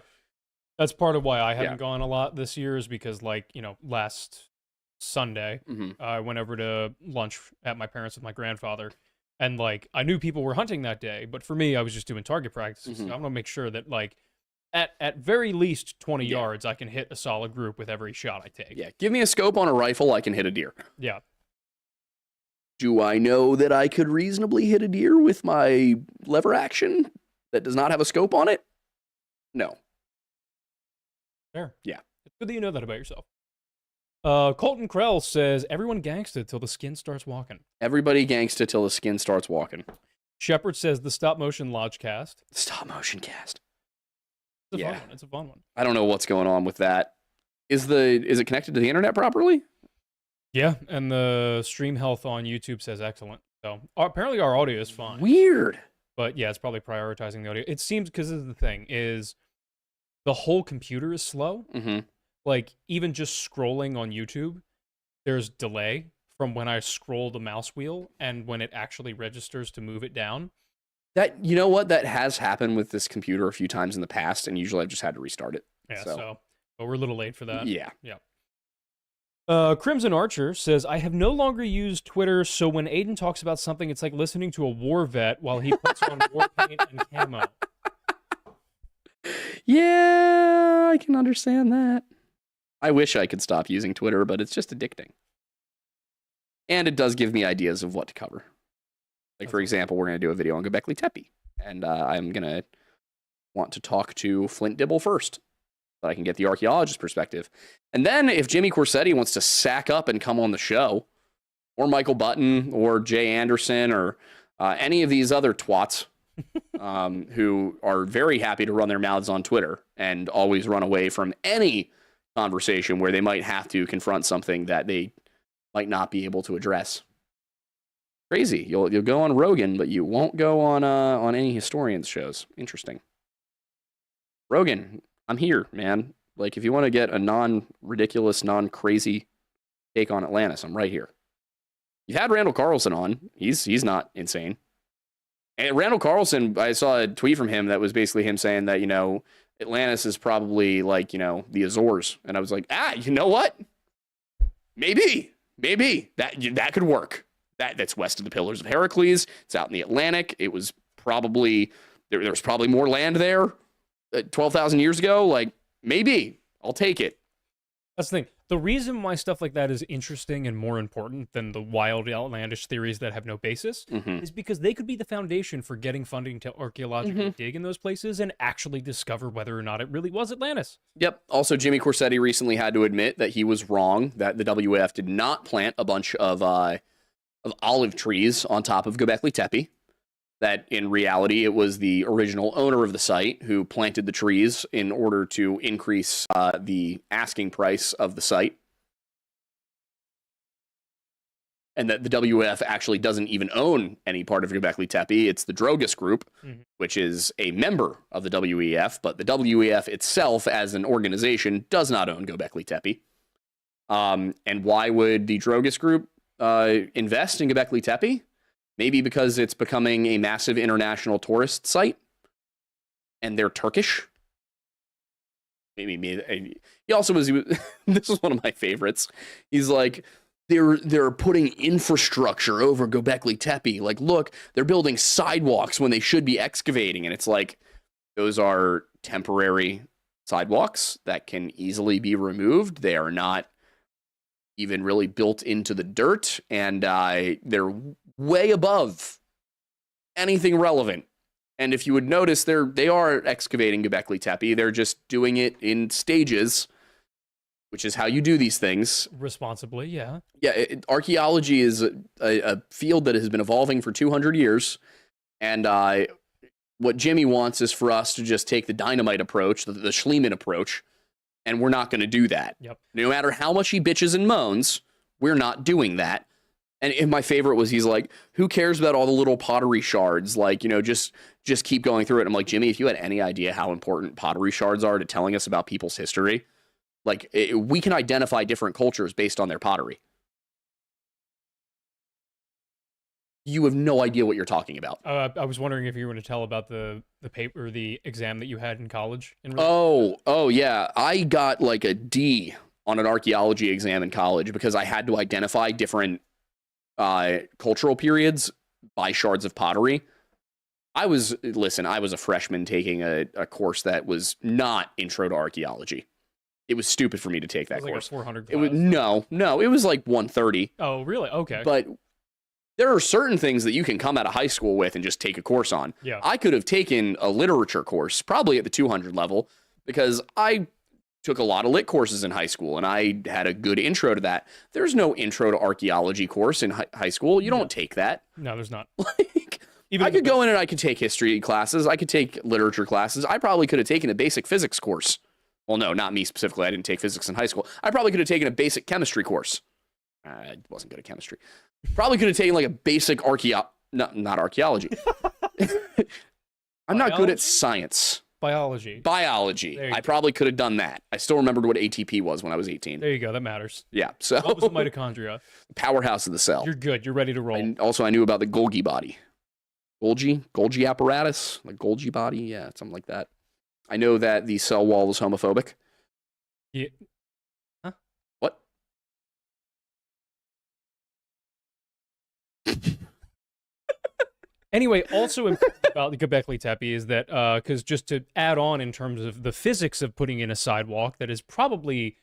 That's part of why I haven't gone a lot this year, is because, like, last Sunday, I went over to lunch at my parents' with my grandfather, and, like, I knew people were hunting that day, but for me, I was just doing target practices. So I'm going to make sure that, like, at very least 20 yards, I can hit a solid group with every shot I take. Yeah, give me a scope on a rifle, I can hit a deer. Yeah. Do I know that I could reasonably hit a deer with my lever action that does not have a scope on it? No. Fair. Yeah. It's good that you know that about yourself. Colton Krell says, everyone gangsta till the skin starts walking. Everybody gangsta till the skin starts walking. Shepard says, the stop-motion Lodgecast. Stop motion cast. It's a fun one. It's a fun one. I don't know what's going on with that. Is it connected to the internet properly? Yeah, and the stream health on YouTube says excellent. So apparently our audio is fine. Weird. But yeah, it's probably prioritizing the audio. It seems because this is the thing is the whole computer is slow. Mm-hmm. Like even just scrolling on YouTube, there's delay from when I scroll the mouse wheel and when it actually registers to move it down. That, you know what? That has happened with this computer a few times in the past, and usually I've just had to restart it. Yeah, but we're a little late for that. Yeah. Crimson Archer says, I have no longer used Twitter, so when Aiden talks about something, it's like listening to a war vet while he puts on war paint and camo. Yeah, I can understand that. I wish I could stop using Twitter, but it's just addicting. And it does give me ideas of what to cover. Like, for example, we're going to do a video on Göbekli Tepe, and I'm going to want to talk to Flint Dibble first, so I can get the archaeologist perspective. And then if Jimmy Corsetti wants to sack up and come on the show, or Michael Button, or Jay Anderson, or any of these other twats who are very happy to run their mouths on Twitter and always run away from any conversation where they might have to confront something that they might not be able to address. Crazy. You'll go on Rogan, but you won't go on any historians shows. Interesting. Rogan, I'm here, man. Like, if you want to get a non-ridiculous, non-crazy take on Atlantis, I'm right here. You've had Randall Carlson on. He's not insane. And Randall Carlson, I saw a tweet from him that was basically him saying that, Atlantis is probably like, the Azores. And I was like, you know what? Maybe that could work. That's west of the Pillars of Heracles. It's out in the Atlantic. It was probably, there was probably more land there 12,000 years ago. Like, maybe I'll take it. That's the thing. The reason why stuff like that is interesting and more important than the wild outlandish theories that have no basis is because they could be the foundation for getting funding to archaeologically dig in those places and actually discover whether or not it really was Atlantis. Yep. Also, Jimmy Corsetti recently had to admit that he was wrong, that the WAF did not plant a bunch of olive trees on top of Göbekli Tepe. That in reality, it was the original owner of the site who planted the trees in order to increase the asking price of the site. And that the WF actually doesn't even own any part of Göbekli Tepe. It's the Drogas Group, which is a member of the WEF, but the WEF itself as an organization does not own Göbekli Tepe. And why would the Drogas Group invest in Göbekli Tepe? Maybe because it's becoming a massive international tourist site, and they're Turkish. Maybe he also was. This was one of my favorites. He's like, they're putting infrastructure over Göbekli Tepe. Like, look, they're building sidewalks when they should be excavating, and it's like, those are temporary sidewalks that can easily be removed. They are not even really built into the dirt, and they're way above anything relevant. And if you would notice, they are excavating Göbekli Tepe. They're just doing it in stages, which is how you do these things. Responsibly, yeah. Yeah, archaeology is a field that has been evolving for 200 years. And what Jimmy wants is for us to just take the dynamite approach, the Schliemann approach, and we're not going to do that. Yep. No matter how much he bitches and moans, we're not doing that. And my favorite was he's like, who cares about all the little pottery shards? Like, just keep going through it. I'm like, Jimmy, if you had any idea how important pottery shards are to telling us about people's history, like, we can identify different cultures based on their pottery. You have no idea what you're talking about. I was wondering if you were going to tell about the paper, the exam that you had in college. Oh, yeah. I got like a D on an archaeology exam in college because I had to identify different cultural periods by shards of pottery. I was a freshman taking a course that was not intro to archaeology. It was stupid for me to take that course. Like a 400 class. It was no, it was like 130. Oh, really? Okay. But there are certain things that you can come out of high school with and just take a course on. Yeah. I could have taken a literature course, probably at the 200 level, because I took a lot of lit courses in high school, and I had a good intro to that. There's no intro to archaeology course in high school. You don't take that. No, there's not. Like, I could go in and I could take history classes. I could take literature classes. I probably could have taken a basic physics course. Well, no, not me specifically. I didn't take physics in high school. I probably could have taken a basic chemistry course. I wasn't good at chemistry. Probably could have taken like a basic not archaeology. I'm not good at science. Biology. Biology. I probably could have done that. I still remembered what ATP was when I was 18. There you go. That matters. Yeah. So what was the mitochondria? Powerhouse of the cell. You're good. You're ready to roll. And also, I knew about the Golgi body. Golgi apparatus, like Golgi body. Yeah, something like that. I know that the cell wall is homophobic. Yeah. Huh? What? Anyway, also important about the Göbekli Tepe is that, because just to add on in terms of the physics of putting in a sidewalk that has probably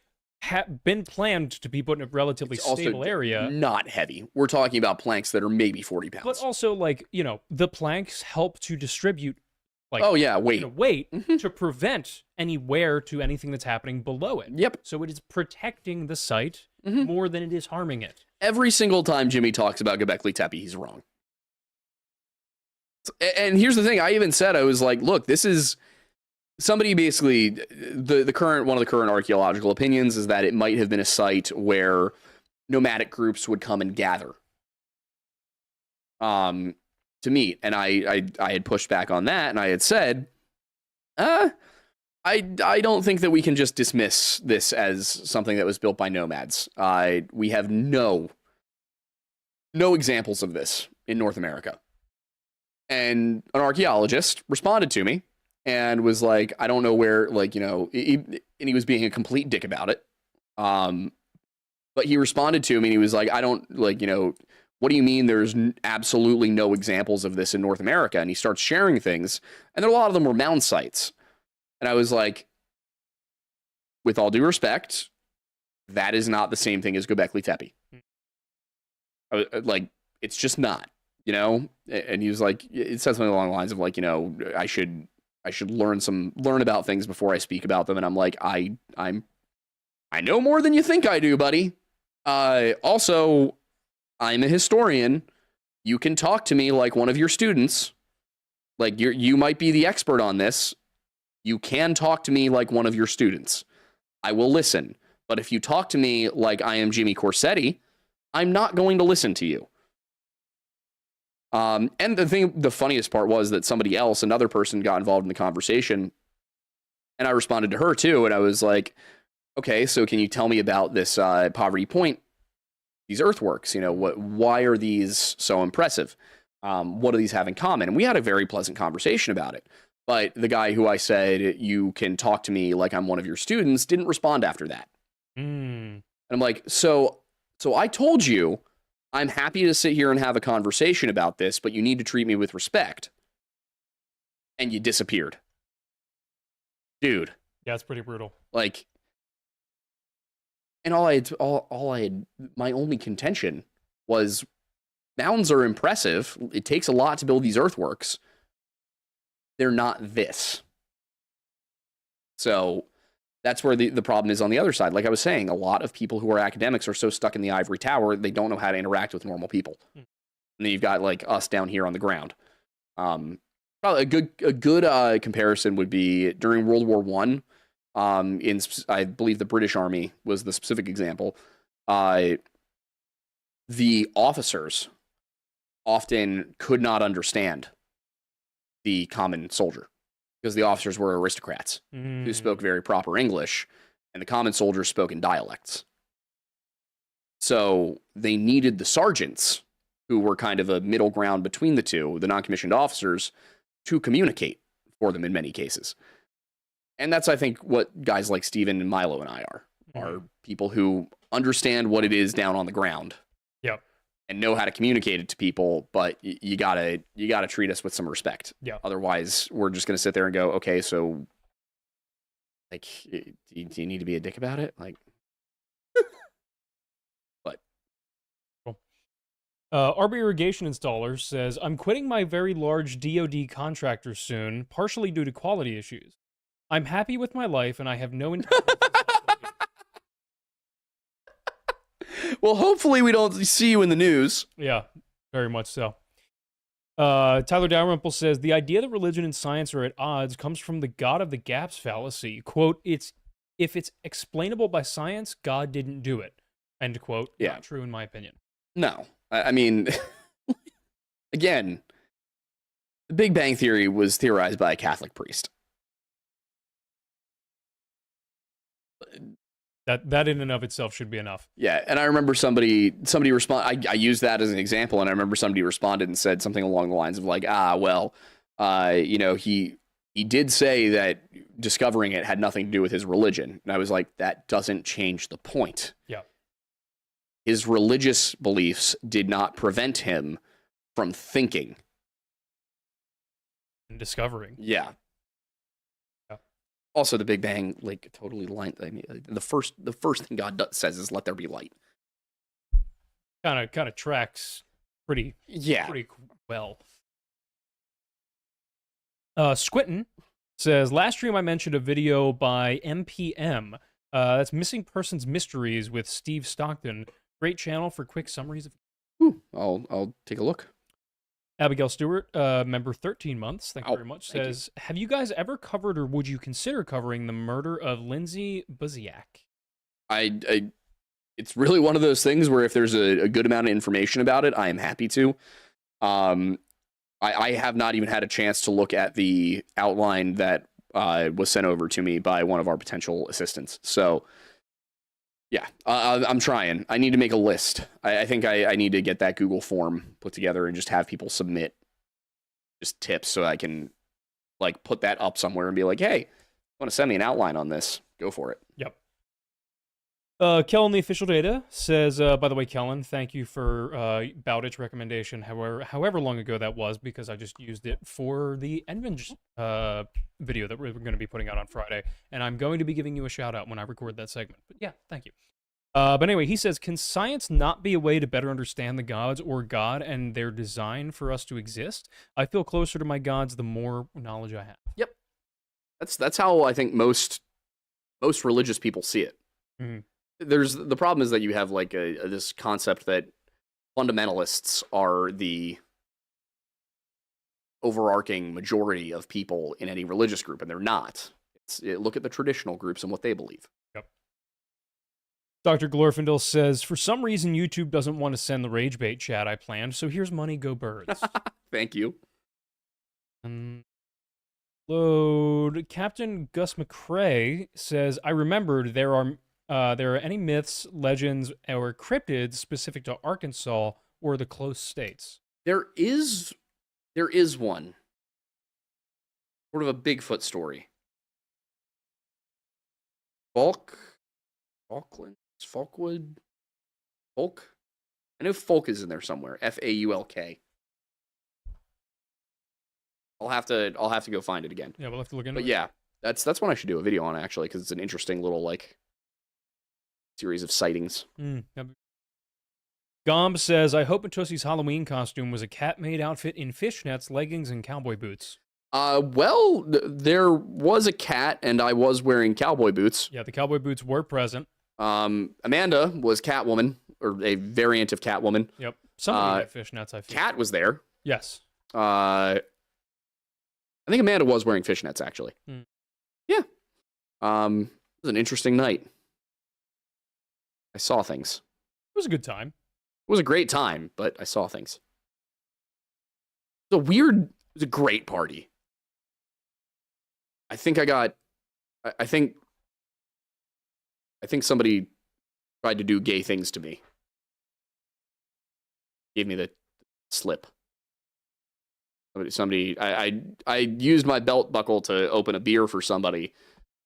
been planned to be put in a relatively stable area. Not heavy. We're talking about planks that are maybe 40 pounds. But also, like, the planks help to distribute, like, weight to prevent any wear to anything that's happening below it. Yep. So it is protecting the site more than it is harming it. Every single time Jimmy talks about Göbekli Tepe, he's wrong. And here's the thing. I even said, I was like, look, this is somebody basically, one of the current archaeological opinions is that it might have been a site where nomadic groups would come and gather to meet. And I had pushed back on that, and I had said, I don't think that we can just dismiss this as something that was built by nomads. We have no examples of this in North America. And an archaeologist responded to me and was like, I don't know where, and he was being a complete dick about it. But he responded to me and he was like, I don't, what do you mean there's absolutely no examples of this in North America? And he starts sharing things, and a lot of them were mound sites. And I was like, with all due respect, that is not the same thing as Göbekli Tepe. It's just not. And he was like, it said something along the lines of I should learn about things before I speak about them. And I'm like, I know more than you think I do, buddy. Also, I'm a historian. You can talk to me like one of your students. Like you might be the expert on this. You can talk to me like one of your students. I will listen. But if you talk to me like I am Jimmy Corsetti, I'm not going to listen to you. And the funniest part was that another person got involved in the conversation, and I responded to her too. And I was like, okay, so can you tell me about this, Poverty Point, these earthworks, why are these so impressive? What do these have in common? And we had a very pleasant conversation about it. But the guy who I said, you can talk to me like I'm one of your students, didn't respond after that. And I'm like, so I told you, I'm happy to sit here and have a conversation about this, but you need to treat me with respect. And you disappeared. Dude. Yeah, it's pretty brutal. And my only contention was mounds are impressive. It takes a lot to build these earthworks. They're not this. So that's where the problem is on the other side. Like I was saying, a lot of people who are academics are so stuck in the ivory tower, they don't know how to interact with normal people. And then you've got us down here on the ground. Probably a good comparison would be during World War I. I believe the British Army was the specific example. The officers often could not understand the common soldier, because the officers were aristocrats who spoke very proper English, and the common soldiers spoke in dialects. So they needed the sergeants, who were kind of a middle ground between the two, the non-commissioned officers, to communicate for them in many cases. And that's, I think, what guys like Steven and Milo and I are people who understand what it is down on the ground. Yep. And know how to communicate it to people, but you gotta treat us with some respect. Yeah. Otherwise, we're just gonna sit there and go, okay, so do you need to be a dick about it? But cool. RB Irrigation Installer says, I'm quitting my very large DoD contractor soon, partially due to quality issues. I'm happy with my life, and I have no intention. Well, hopefully we don't see you in the news. Yeah, very much so. Tyler Dalrymple says, the idea that religion and science are at odds comes from the God of the gaps fallacy. Quote, if it's explainable by science, God didn't do it. End quote. Yeah. Not true in my opinion. No. I mean, again, the Big Bang Theory was theorized by a Catholic priest. That in and of itself should be enough. Yeah, and I remember somebody respond. I used that as an example, and I remember somebody responded and said something along the lines of like, he did say that discovering it had nothing to do with his religion, and I was like, that doesn't change the point. Yeah. His religious beliefs did not prevent him from thinking And discovering. Yeah. Also, the Big Bang, like, totally line. I mean, the first thing God says is, "Let there be light." Kind of tracks pretty well. Squinton says, last stream I mentioned a video by MPM. That's Missing Persons Mysteries with Steve Stockton. Great channel for quick summaries of. Ooh, I'll take a look. Abigail Stewart, member 13 months, thank you very much, thank says, have you guys ever covered or would you consider covering the murder of Lindsay Buziak? It's really one of those things where if there's a good amount of information about it, I am happy to. I have not even had a chance to look at the outline that was sent over to me by one of our potential assistants. So, yeah, I'm trying. I need to make a list. I think I need to get that Google form put together and just have people submit just tips so I can like put that up somewhere and be like, hey, want to send me an outline on this? Go for it. Yep. Kellen, the official data, says, by the way, Kellen, thank you for Bowditch recommendation, however long ago that was, because I just used it for the Envenge video that we're going to be putting out on Friday, and I'm going to be giving you a shout-out when I record that segment. But yeah, thank you. But anyway, he says, can science not be a way to better understand the gods or God and their design for us to exist? I feel closer to my gods the more knowledge I have. Yep. That's how I think most religious people see it. Mm-hmm. The problem is that you have like this concept that fundamentalists are the overarching majority of people in any religious group, and they're not. Look at the traditional groups and what they believe. Yep. Dr. Glorfindel says, for some reason, YouTube doesn't want to send the rage bait chat I planned, so here's money, go birds. Thank you. Load. Captain Gus McCrae says, I remembered there are any myths, legends, or cryptids specific to Arkansas or the close states? There is one. Sort of a Bigfoot story. Falkwood? Folk? I know Folk is in there somewhere. Faulk. I'll have to go find it again. Yeah, we'll have to look into it. But yeah, that's one I should do a video on actually, because it's an interesting little like series of sightings. Gomb says, I hope Matussi's Halloween costume was a cat-made outfit in fishnets, leggings, and cowboy boots. Well, there was a cat, and I was wearing cowboy boots. Yeah, the cowboy boots were present. Amanda was Catwoman, or a variant of Catwoman. Yep. Somebody had fishnets, I feel. Cat was there. Yes. I think Amanda was wearing fishnets, actually. Yeah. It was an interesting night. I saw things. It was a good time. It was a great time, but I saw things. It was a great party. I think somebody tried to do gay things to me. Gave me the slip. I used my belt buckle to open a beer for somebody,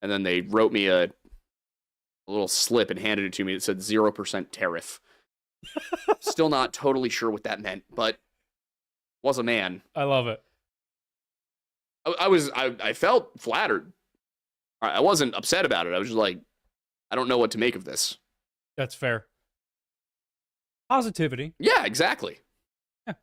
and then they wrote me a little slip and handed it to me that said 0% tariff. Still not totally sure what that meant, but was a man. I love it. I felt flattered. I wasn't upset about it. I was just like, I don't know what to make of this. That's fair. Positivity. Yeah, exactly. Yeah.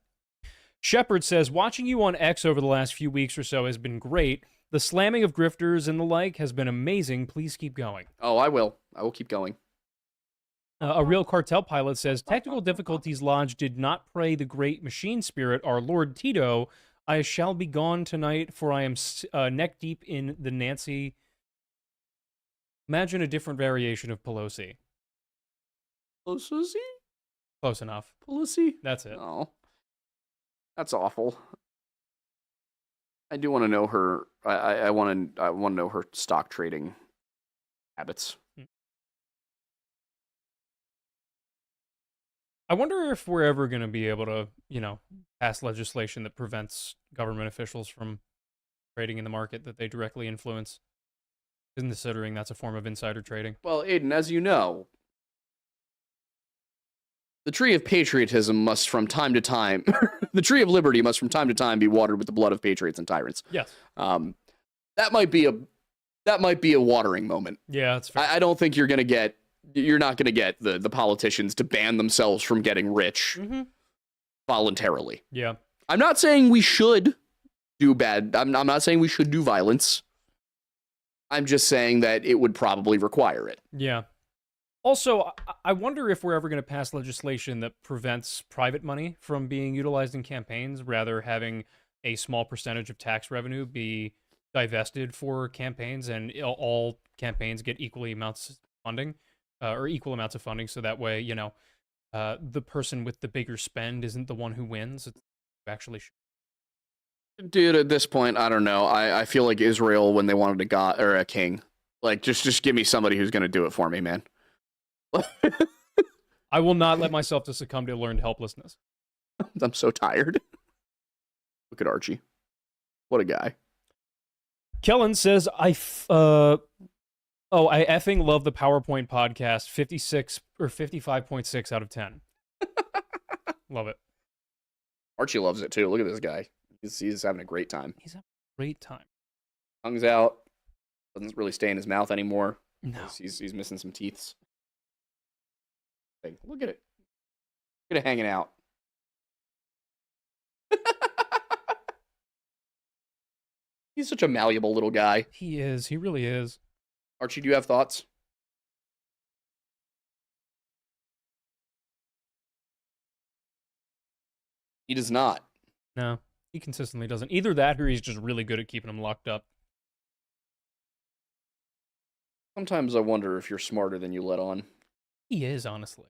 Shepard says, watching you on X over the last few weeks or so has been great. The slamming of grifters and the like has been amazing. Please keep going. Oh, I will. I will keep going. A real cartel pilot says, technical difficulties lodge did not pray the great machine spirit, our Lord Tito. I shall be gone tonight, for I am neck deep in the Nancy. Imagine a different variation of Pelosi. Pelosi? Close enough. Pelosi? That's it. Oh, that's awful. I do want to know her. I want to know her stock trading habits. I wonder if we're ever going to be able to, pass legislation that prevents government officials from trading in the market that they directly influence, considering that's a form of insider trading. Well, Aiden, as you know, the tree of patriotism must from time to time, the tree of liberty must from time to time be watered with the blood of patriots and tyrants. Yes. That might be a watering moment. Yeah, that's fair. I don't think you're not going to get the politicians to ban themselves from getting rich voluntarily. Yeah. I'm not saying we should do bad. I'm not saying we should do violence. I'm just saying that it would probably require it. Yeah. Also, I wonder if we're ever going to pass legislation that prevents private money from being utilized in campaigns, rather having a small percentage of tax revenue be divested for campaigns, and all campaigns get equal amounts of funding, so that way, the person with the bigger spend isn't the one who wins. It's actually. Dude, at this point, I don't know. I feel like Israel when they wanted a god or a king. Like, just give me somebody who's going to do it for me, man. I will not let myself to succumb to learned helplessness. I'm so tired. Look at Archie. What a guy. Kellen says, I effing love the PowerPoint podcast. 56 or 55.6 out of 10. Love it. Archie loves it too. Look at this guy. He's having a great time. He's having a great time. Tongue's out. Doesn't really stay in his mouth anymore. No. He's missing some teeth. Look at it. Look at it hanging out. He's such a malleable little guy. He is. He really is. Archie, do you have thoughts? He does not. No, he consistently doesn't. Either that or he's just really good at keeping him locked up. Sometimes I wonder if you're smarter than you let on. He is, honestly.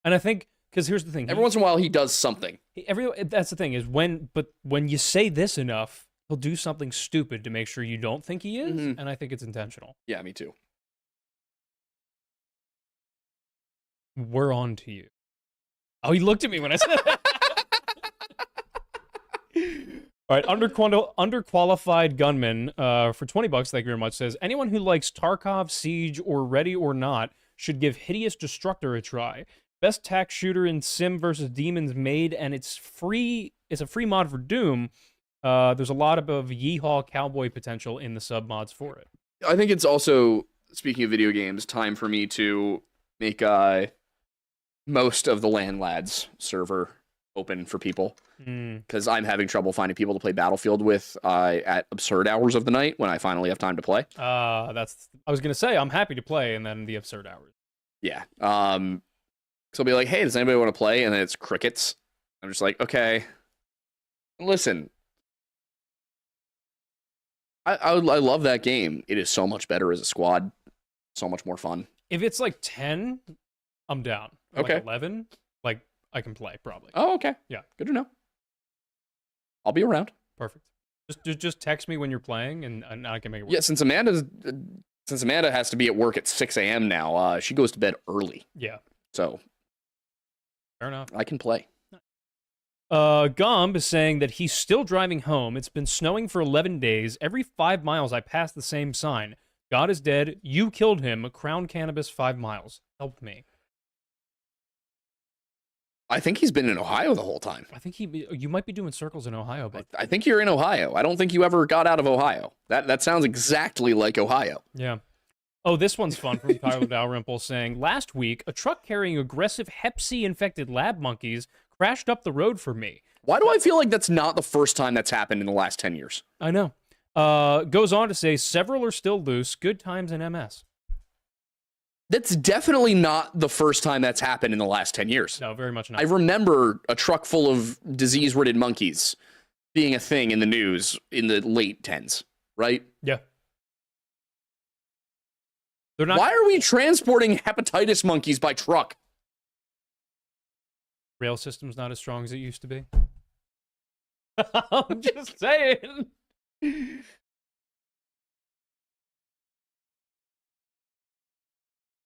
And I think, because here's the thing. Every once in a while, he does something. That's the thing, is when you say this enough, he'll do something stupid to make sure you don't think he is, and I think it's intentional. Yeah, me too. We're on to you. Oh, he looked at me when I said that. All right, underqualified gunman for $20, thank you very much, says, anyone who likes Tarkov, Siege, or Ready or Not should give Hideous Destructor a try. Best tac shooter in Sim vs. Demons made, and it's free. It's a free mod for Doom. There's a lot of yeehaw cowboy potential in the sub mods for it. I think it's also, speaking of video games, time for me to make most of the LAN Lads server open for people, because I'm having trouble finding people to play Battlefield with at absurd hours of the night when I finally have time to play. I was gonna say I'm happy to play, and then the absurd hours. Yeah. So I'll be like, hey, does anybody want to play? And then it's crickets. I'm just like, okay. Listen, I love that game. It is so much better as a squad. So much more fun. If it's like 10, I'm down. Or okay. Like 11, like I can play probably. Oh, okay. Yeah. Good to know. I'll be around. Perfect. Just text me when you're playing, and I can make it work. Yeah, since Amanda has to be at work at 6 a.m. now, she goes to bed early. Yeah. So fair enough. I can play. Gomb is saying that he's still driving home. It's been snowing for 11 days. Every 5 miles, I pass the same sign. God is dead. You killed him. Crown Cannabis 5 miles. Help me. I think he's been in Ohio the whole time. I think you might be doing circles in Ohio, but I think you're in Ohio. I don't think you ever got out of Ohio. That sounds exactly like Ohio. Yeah. Oh, this one's fun from Tyler Dalrymple saying, last week, a truck carrying aggressive Hep C-infected lab monkeys crashed up the road for me. Why do I feel like that's not the first time that's happened in the last 10 years? I know. Goes on to say, several are still loose. Good times in MS. That's definitely not the first time that's happened in the last 10 years. No, very much not. I remember a truck full of disease-ridden monkeys being a thing in the news in the late 10s, right? Yeah. They're not. Why are we transporting hepatitis monkeys by truck? Rail system's not as strong as it used to be. I'm just saying.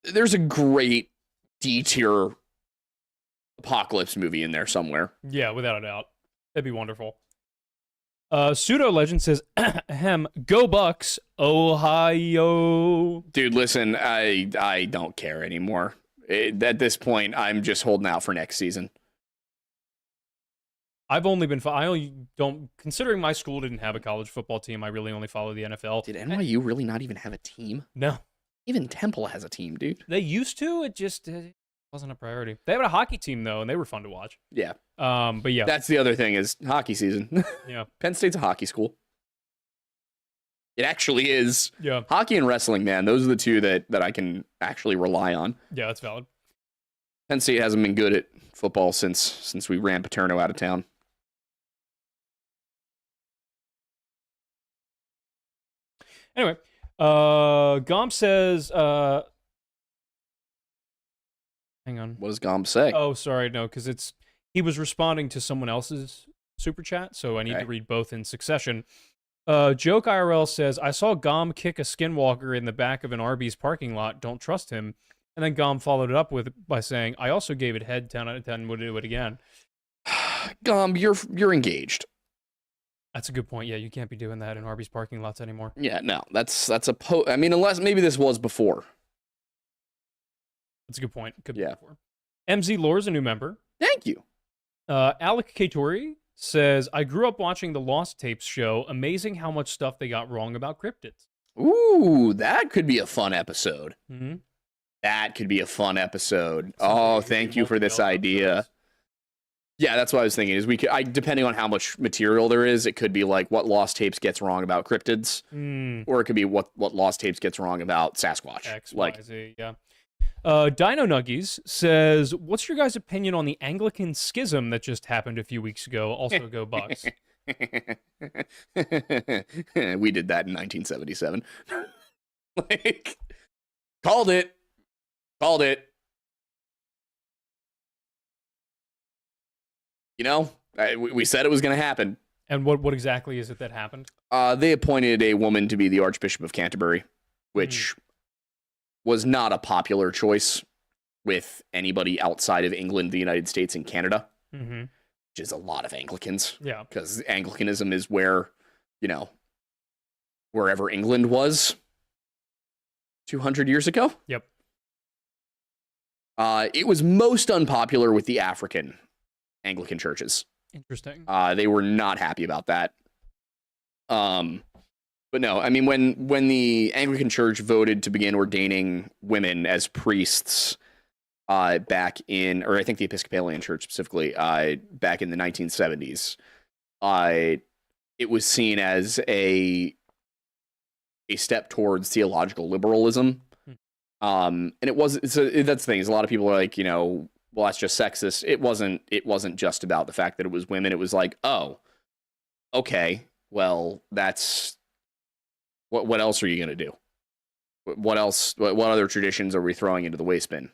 There's a great D-tier apocalypse movie in there somewhere. Yeah, without a doubt. That'd be wonderful. Pseudo Legend says, ahem, go Bucks, Ohio. Dude, listen, I don't care anymore. At this point, I'm just holding out for next season. I've only been, I only don't, considering my school didn't have a college football team, I really only follow the NFL. Did NYU really not even have a team? No. Even Temple has a team, dude. They used to, it just wasn't a priority. They had a hockey team, though, and they were fun to watch. Yeah. But yeah. That's the other thing is hockey season. Yeah. Penn State's a hockey school. It actually is. Yeah. Hockey and wrestling, man. Those are the two that I can actually rely on. Yeah, that's valid. Penn State hasn't been good at football since we ran Paterno out of town. Anyway, Gomp says, hang on. What does Gomp say? Oh, sorry, no, because he was responding to someone else's super chat, so I need to read both in succession. Joke IRL says, I saw Gom kick a Skinwalker in the back of an Arby's parking lot. Don't trust him. And then Gom followed it up by saying, I also gave it head 10 out of 10, would do it again. Gom, you're engaged. That's a good point. Yeah, you can't be doing that in Arby's parking lots anymore. Yeah, no, that's I mean, unless maybe this was before. That's a good point. Could be Yeah. before. MZ Lore's a new member. Thank you. Alec Katori says, I grew up watching the Lost Tapes show. Amazing how much stuff they got wrong about cryptids. Ooh, that could be a fun episode. Mm-hmm. That could be a fun episode. Oh, thank you for this idea. Yeah, that's what I was thinking. Is depending on how much material there is, it could be like what Lost Tapes gets wrong about cryptids, or it could be what Lost Tapes gets wrong about Sasquatch. X, like, Y, Z, yeah. Dino Nuggies says, what's your guys' opinion on the Anglican schism that just happened a few weeks ago? Also go Bucks. We did that in 1977. Like, called it. You know, we said it was going to happen. And what exactly is it that happened? They appointed a woman to be the Archbishop of Canterbury, which was not a popular choice with anybody outside of England, the United States, and Canada, which is a lot of Anglicans. Yeah. Because Anglicanism is where, wherever England was 200 years ago. Yep. It was most unpopular with the African Anglican churches. Interesting. They were not happy about that. But no, I mean, when the Anglican Church voted to begin ordaining women as priests back in, or I think the Episcopalian Church specifically, back in the 1970s, it was seen as a step towards theological liberalism. And it wasn't, so that's the thing, is a lot of people are like, well, that's just sexist. It wasn't just about the fact that it was women. It was like, oh, okay, well, that's, what else are you going to do? What else, what other traditions are we throwing into the waste bin?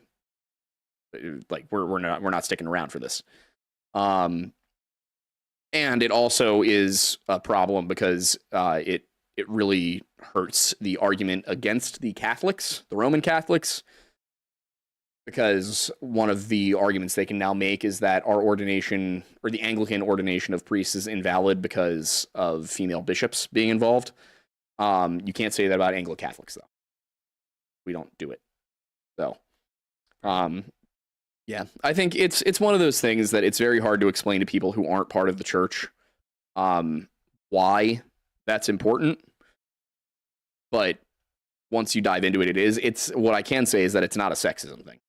Like, we're not sticking around for this. And it also is a problem because it really hurts the argument against the Catholics, the Roman Catholics, because one of the arguments they can now make is that our ordination, or the Anglican ordination of priests, is invalid because of female bishops being involved. You can't say that about Anglo-Catholics, though. We don't do it. So, yeah, I think it's one of those things that it's very hard to explain to people who aren't part of the church why that's important. But once you dive into it, it's what I can say is that it's not a sexism thing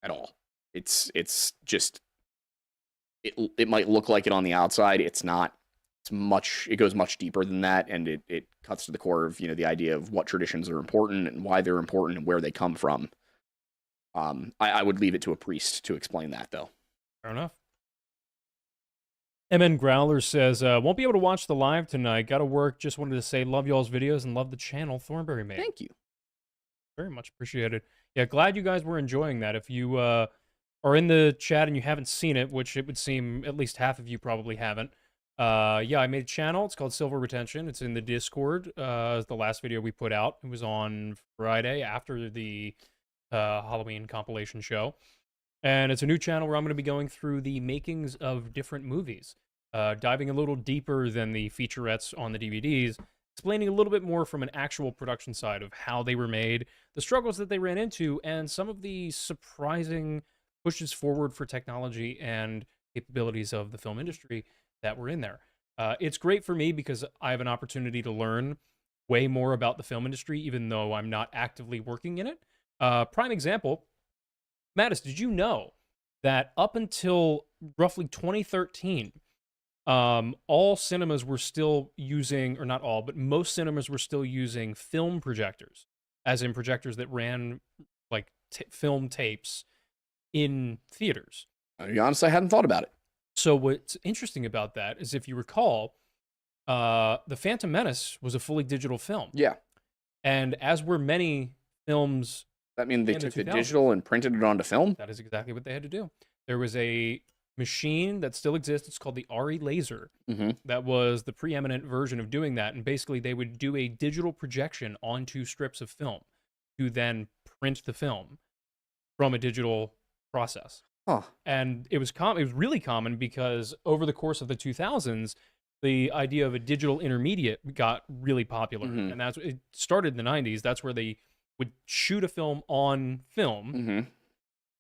at all. It's just it might look like it on the outside. It's not. It goes much deeper than that, and it cuts to the core of the idea of what traditions are important and why they're important and where they come from. I would leave it to a priest to explain that, though. Fair enough. MN Growler says, won't be able to watch the live tonight. Got to work. Just wanted to say love y'all's videos and love the channel. Thornberry Man. Thank you. Very much appreciated. Yeah, glad you guys were enjoying that. If you are are in the chat and you haven't seen it, which it would seem at least half of you probably haven't. Yeah, I made a channel. It's called Silver Retention. It's in the Discord. The last video we put out, it was on Friday after the Halloween compilation show. And it's a new channel where I'm going to be going through the makings of different movies, diving a little deeper than the featurettes on the DVDs, explaining a little bit more from an actual production side of how they were made, the struggles that they ran into, and some of the surprising pushes forward for technology and capabilities of the film industry that were in there. It's great for me because I have an opportunity to learn way more about the film industry, even though I'm not actively working in it. Prime example, Mattis, did you know that up until roughly 2013, all cinemas were still using, or not all, but most cinemas were still using film projectors, as in projectors that ran like film tapes in theaters. To be honest, I hadn't thought about it. So what's interesting about that is, if you recall, The Phantom Menace was a fully digital film. Yeah. And as were many films... That means they took the digital and printed it onto film? That is exactly what they had to do. There was a machine that still exists. It's called the RE Laser. That was the preeminent version of doing that. And basically, they would do a digital projection onto strips of film to then print the film from a digital process. And it was really common because over the course of the 2000s, the idea of a digital intermediate got really popular. And it started in the 90s. That's where they would shoot a film on film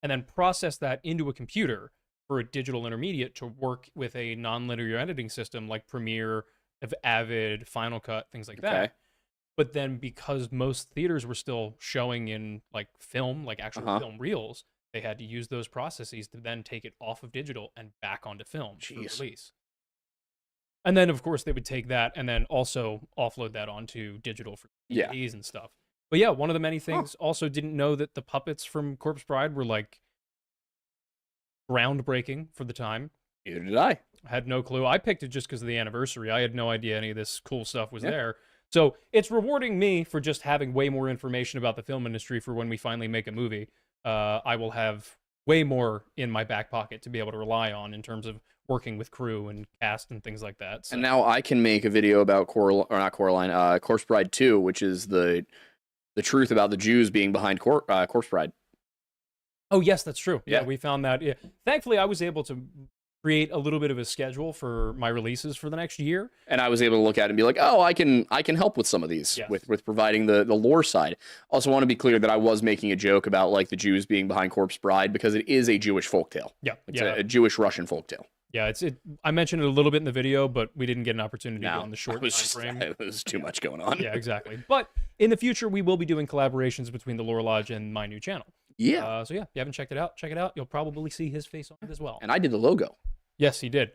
and then process that into a computer for a digital intermediate to work with a non-linear editing system like Premiere, Avid, Final Cut, things like that. But then because most theaters were still showing in like film, like actual film reels, they had to use those processes to then take it off of digital and back onto film for release. And then, of course, they would take that and then also offload that onto digital for DVDs and stuff. But yeah, one of the many things, also didn't know that the puppets from Corpse Bride were like groundbreaking for the time. Neither did I. I had no clue. I picked it just because of the anniversary. I had no idea any of this cool stuff was there. So it's rewarding me for just having way more information about the film industry for when we finally make a movie. I will have way more in my back pocket to be able to rely on in terms of working with crew and cast and things like that. So. And now I can make a video about Corpse Bride 2, which is the truth about the Jews being behind Corpse Bride. Oh, yes, that's true. Yeah, we found that. Yeah. Thankfully, I was able to create a little bit of a schedule for my releases for the next year. And I was able to look at it and be like, oh, I can help with some of these with providing the lore side. Also want to be clear that I was making a joke about like the Jews being behind Corpse Bride because it is a Jewish folktale. Yeah. It's a Jewish Russian folktale. Yeah, I mentioned it a little bit in the video, but we didn't get an opportunity to in the short time frame. It was too much going on. Yeah, exactly. But in the future, we will be doing collaborations between the Lore Lodge and my new channel. Yeah. So yeah, if you haven't checked it out, check it out. You'll probably see his face on it as well. And I did the logo. Yes, he did.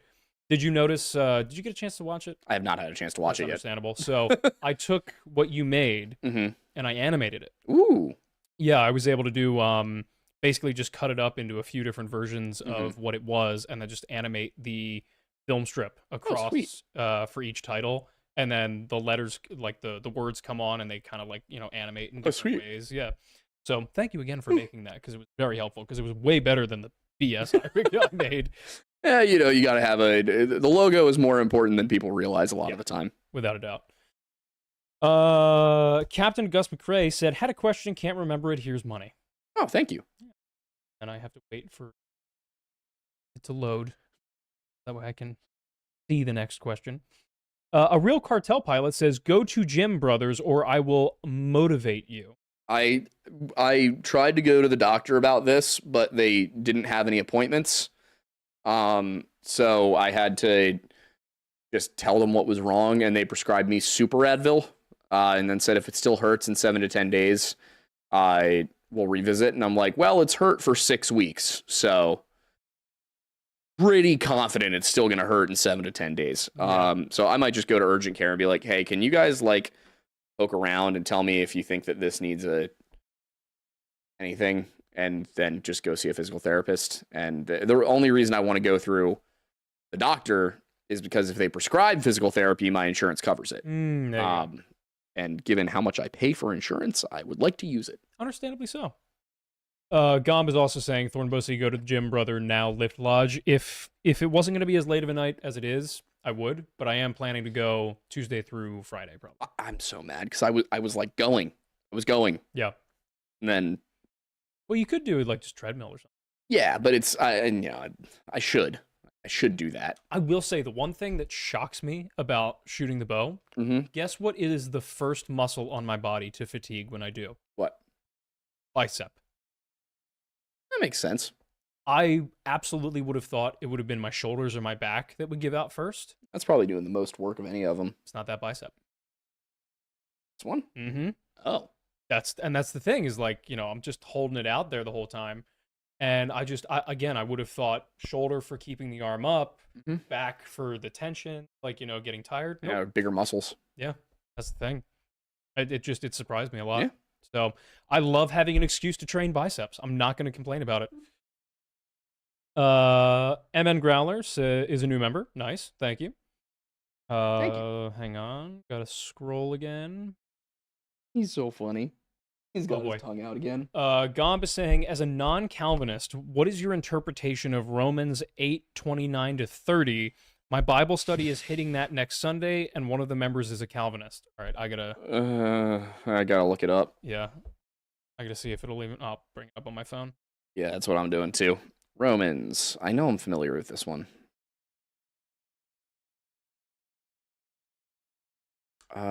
Did you notice, did you get a chance to watch it? I have not had a chance to watch it yet. Understandable. So I took what you made and I animated it. Ooh. Yeah, I was able to do, basically just cut it up into a few different versions of what it was and then just animate the film strip across for each title. And then the letters, like the words come on and they kind of like, animate in different ways. Yeah. So thank you again for making that because it was very helpful because it was way better than the BS I made. Yeah, you got to have the logo is more important than people realize a lot of the time. Without a doubt. Captain Gus McCrae said, had a question, can't remember it, here's money. Oh, thank you. And I have to wait for it to load. That way I can see the next question. A real cartel pilot says, go to gym, brothers, or I will motivate you. I tried to go to the doctor about this, but they didn't have any appointments. So I had to just tell them what was wrong, and they prescribed me Super Advil, and then said if it still hurts in 7 to 10 days, I will revisit. And I'm like, well, it's hurt for 6 weeks, so pretty confident it's still gonna hurt in 7 to 10 days. So I might just go to urgent care and be like, hey, can you guys like poke around and tell me if you think that this needs anything, and then just go see a physical therapist. And the only reason I want to go through the doctor is because if they prescribe physical therapy, my insurance covers it. And given how much I pay for insurance, I would like to use it. Understandably so. Gomb is also saying Thornbussy go to the gym, brother. Now lift lodge. If it wasn't going to be as late of a night as it is, I would. But I am planning to go Tuesday through Friday, probably. I'm so mad because I was like going. I was going. Yeah. And then Well, you could do like just treadmill or something. yeah, but I should. I should do that. I will say the one thing that shocks me about shooting the bow. Mm-hmm. Guess what is the first muscle on my body to fatigue when I do? What? Bicep. That makes sense. I absolutely would have thought it would have been my shoulders or my back that would give out first. That's probably doing the most work of any of them. It's not that bicep. This one? Mm-hmm. Oh. That's the thing is like, I'm just holding it out there the whole time. And I would have thought shoulder for keeping the arm up, back for the tension, like, getting tired. Nope. Yeah, bigger muscles. Yeah, that's the thing. It surprised me a lot. Yeah. So I love having an excuse to train biceps. I'm not going to complain about it. MN Growlers is a new member. Nice. Thank you. Thank you. Hang on. Gotta scroll again. He's so funny. He's got boy. his tongue out again. Gomb is saying, as a non-Calvinist, what is your interpretation of Romans 8:29-30? My Bible study is hitting that next Sunday, and one of the members is a Calvinist. All right, I gotta look it up. Yeah. I gotta see if it'll even... I'll bring it up on my phone. Yeah, that's what I'm doing too. Romans. I know I'm familiar with this one. In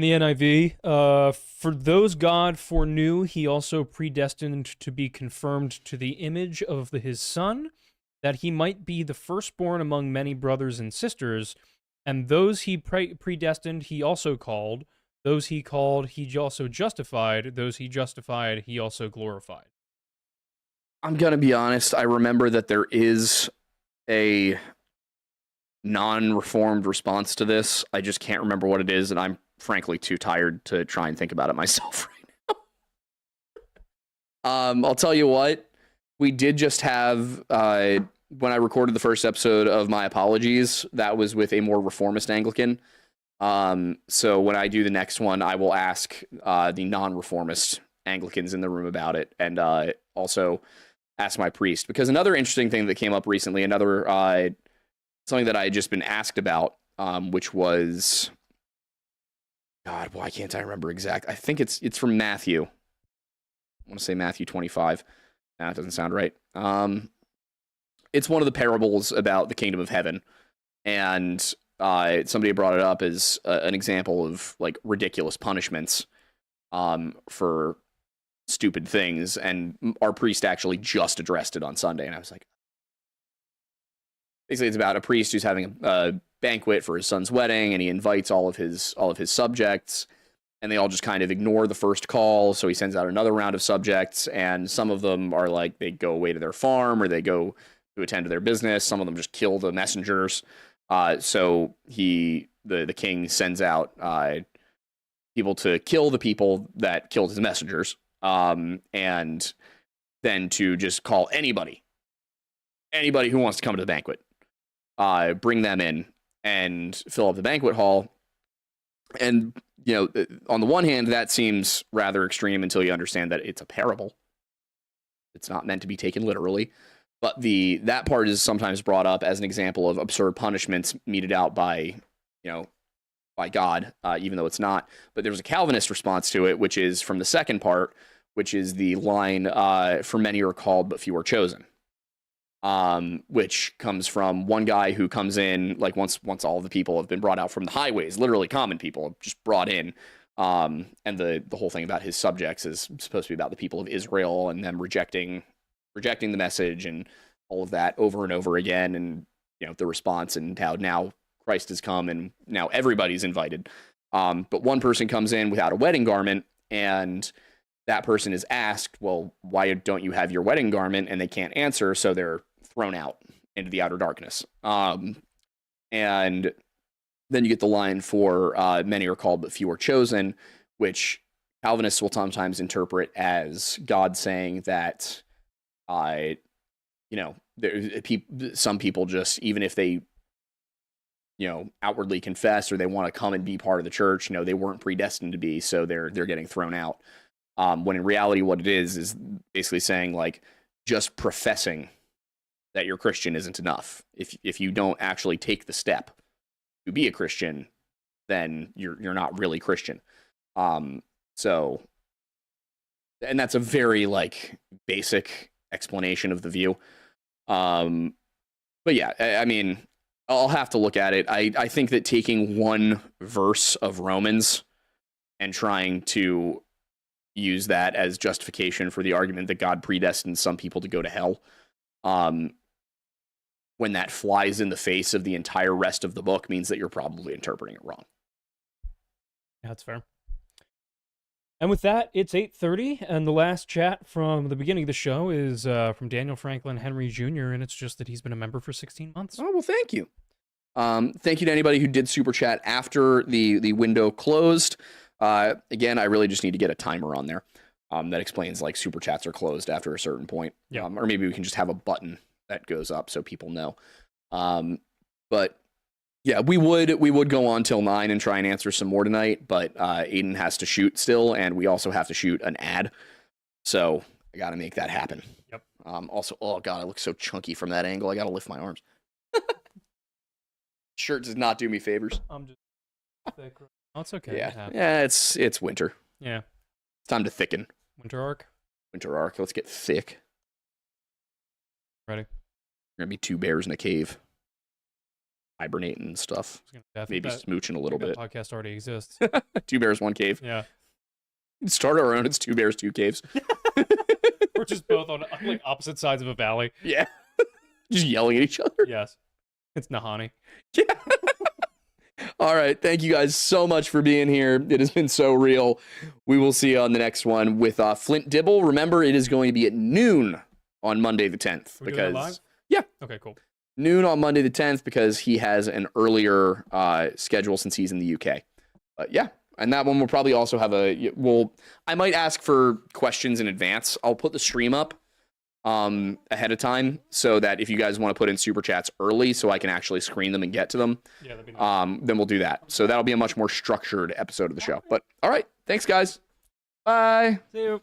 the NIV, for those God foreknew, he also predestined to be confirmed to the image of his Son, that he might be the firstborn among many brothers and sisters. And those he predestined, he also called. Those he called, he also justified. Those he justified, he also glorified. I'm going to be honest. I remember that there is a non-reformed response to this. I just can't remember what it is, and I'm frankly too tired to try and think about it myself right now. I'll tell you what. We did just have, when I recorded the first episode of My Apologies, that was with a more reformist Anglican. So when I do the next one, I will ask the non-reformist Anglicans in the room about it, and also ask my priest. Because another interesting thing that came up recently, something that I had just been asked about, which was, God, why can't I remember exact? I think it's from Matthew. I want to say Matthew 25. Nah, that doesn't sound right. It's one of the parables about the kingdom of heaven, and somebody brought it up as an example of like ridiculous punishments for stupid things, and our priest actually just addressed it on Sunday, and I was like, basically it's about a priest who's having a banquet for his son's wedding, and he invites all of his subjects, and they all just kind of ignore the first call, so he sends out another round of subjects, and some of them are like, they go away to their farm, or they go to attend to their business. Some of them just kill the messengers. So the king sends out people to kill the people that killed his messengers, and then to just call anybody who wants to come to the banquet, bring them in and fill up the banquet hall. And, on the one hand, that seems rather extreme until you understand that it's a parable. It's not meant to be taken literally. But that part is sometimes brought up as an example of absurd punishments meted out by God, even though it's not. But there's a Calvinist response to it, which is from the second part, which is the line, for many are called, but few are chosen. Which comes from one guy who comes in, like once all the people have been brought out from the highways, literally common people just brought in. And the whole thing about his subjects is supposed to be about the people of Israel and them rejecting the message and all of that over and over again. And, the response and how now Christ has come and now everybody's invited. But one person comes in without a wedding garment, and that person is asked, well, why don't you have your wedding garment? And they can't answer. So they're thrown out into the outer darkness. And then you get the line for many are called, but few are chosen, which Calvinists will sometimes interpret as God saying that, some people just, even if they outwardly confess or they want to come and be part of the church. They weren't predestined to be, so they're getting thrown out. When in reality, what it is basically saying like just professing that you're Christian isn't enough. If you don't actually take the step to be a Christian, then you're not really Christian. So, and that's a very like basic explanation of the view. But yeah, I mean, I'll have to look at it. I think that taking one verse of Romans and trying to use that as justification for the argument that God predestined some people to go to hell, when that flies in the face of the entire rest of the book, means that you're probably interpreting it wrong. Yeah, that's fair. And with that, it's 8:30, and the last chat from the beginning of the show is from Daniel Franklin Henry Jr., and it's just that he's been a member for 16 months. Oh, well, thank you. Thank you to anybody who did Super Chat after the window closed. Again, I really just need to get a timer on there that explains like Super Chats are closed after a certain point. Yeah. Or maybe we can just have a button that goes up so people know. But yeah, we would go on till 9 and try and answer some more tonight, but Aiden has to shoot still, and we also have to shoot an ad. So I got to make that happen. Yep. Also, oh God, I look so chunky from that angle. I got to lift my arms. Shirt does not do me favors. I'm just thick. Oh, it's okay. Yeah, it's winter. Yeah. It's time to thicken. Winter arc. Winter arc. Let's get thick. Ready? We're gonna be two bears in a cave, hibernating and stuff. Maybe smooching a little bit. Podcast already exists. Two bears, one cave. Yeah. Start our own. It's two bears, two caves. We're just both on like opposite sides of a valley. Yeah. Just yelling at each other. Yes. It's Nahani. Yeah. All right. Thank you guys so much for being here. It has been so real. We will see you on the next one with Flint Dibble. Remember, it is going to be at noon on Monday the 10th. We doing that live? Yeah. Okay, cool. Noon on Monday the 10th because he has an earlier schedule since he's in the UK. But yeah. And that one will probably also have I might ask for questions in advance. I'll put the stream up ahead of time so that if you guys want to put in super chats early so I can actually screen them and get to them, yeah, that'd be nice. Then we'll do that. So that'll be a much more structured episode of the show. But all right, thanks guys. Bye. See you.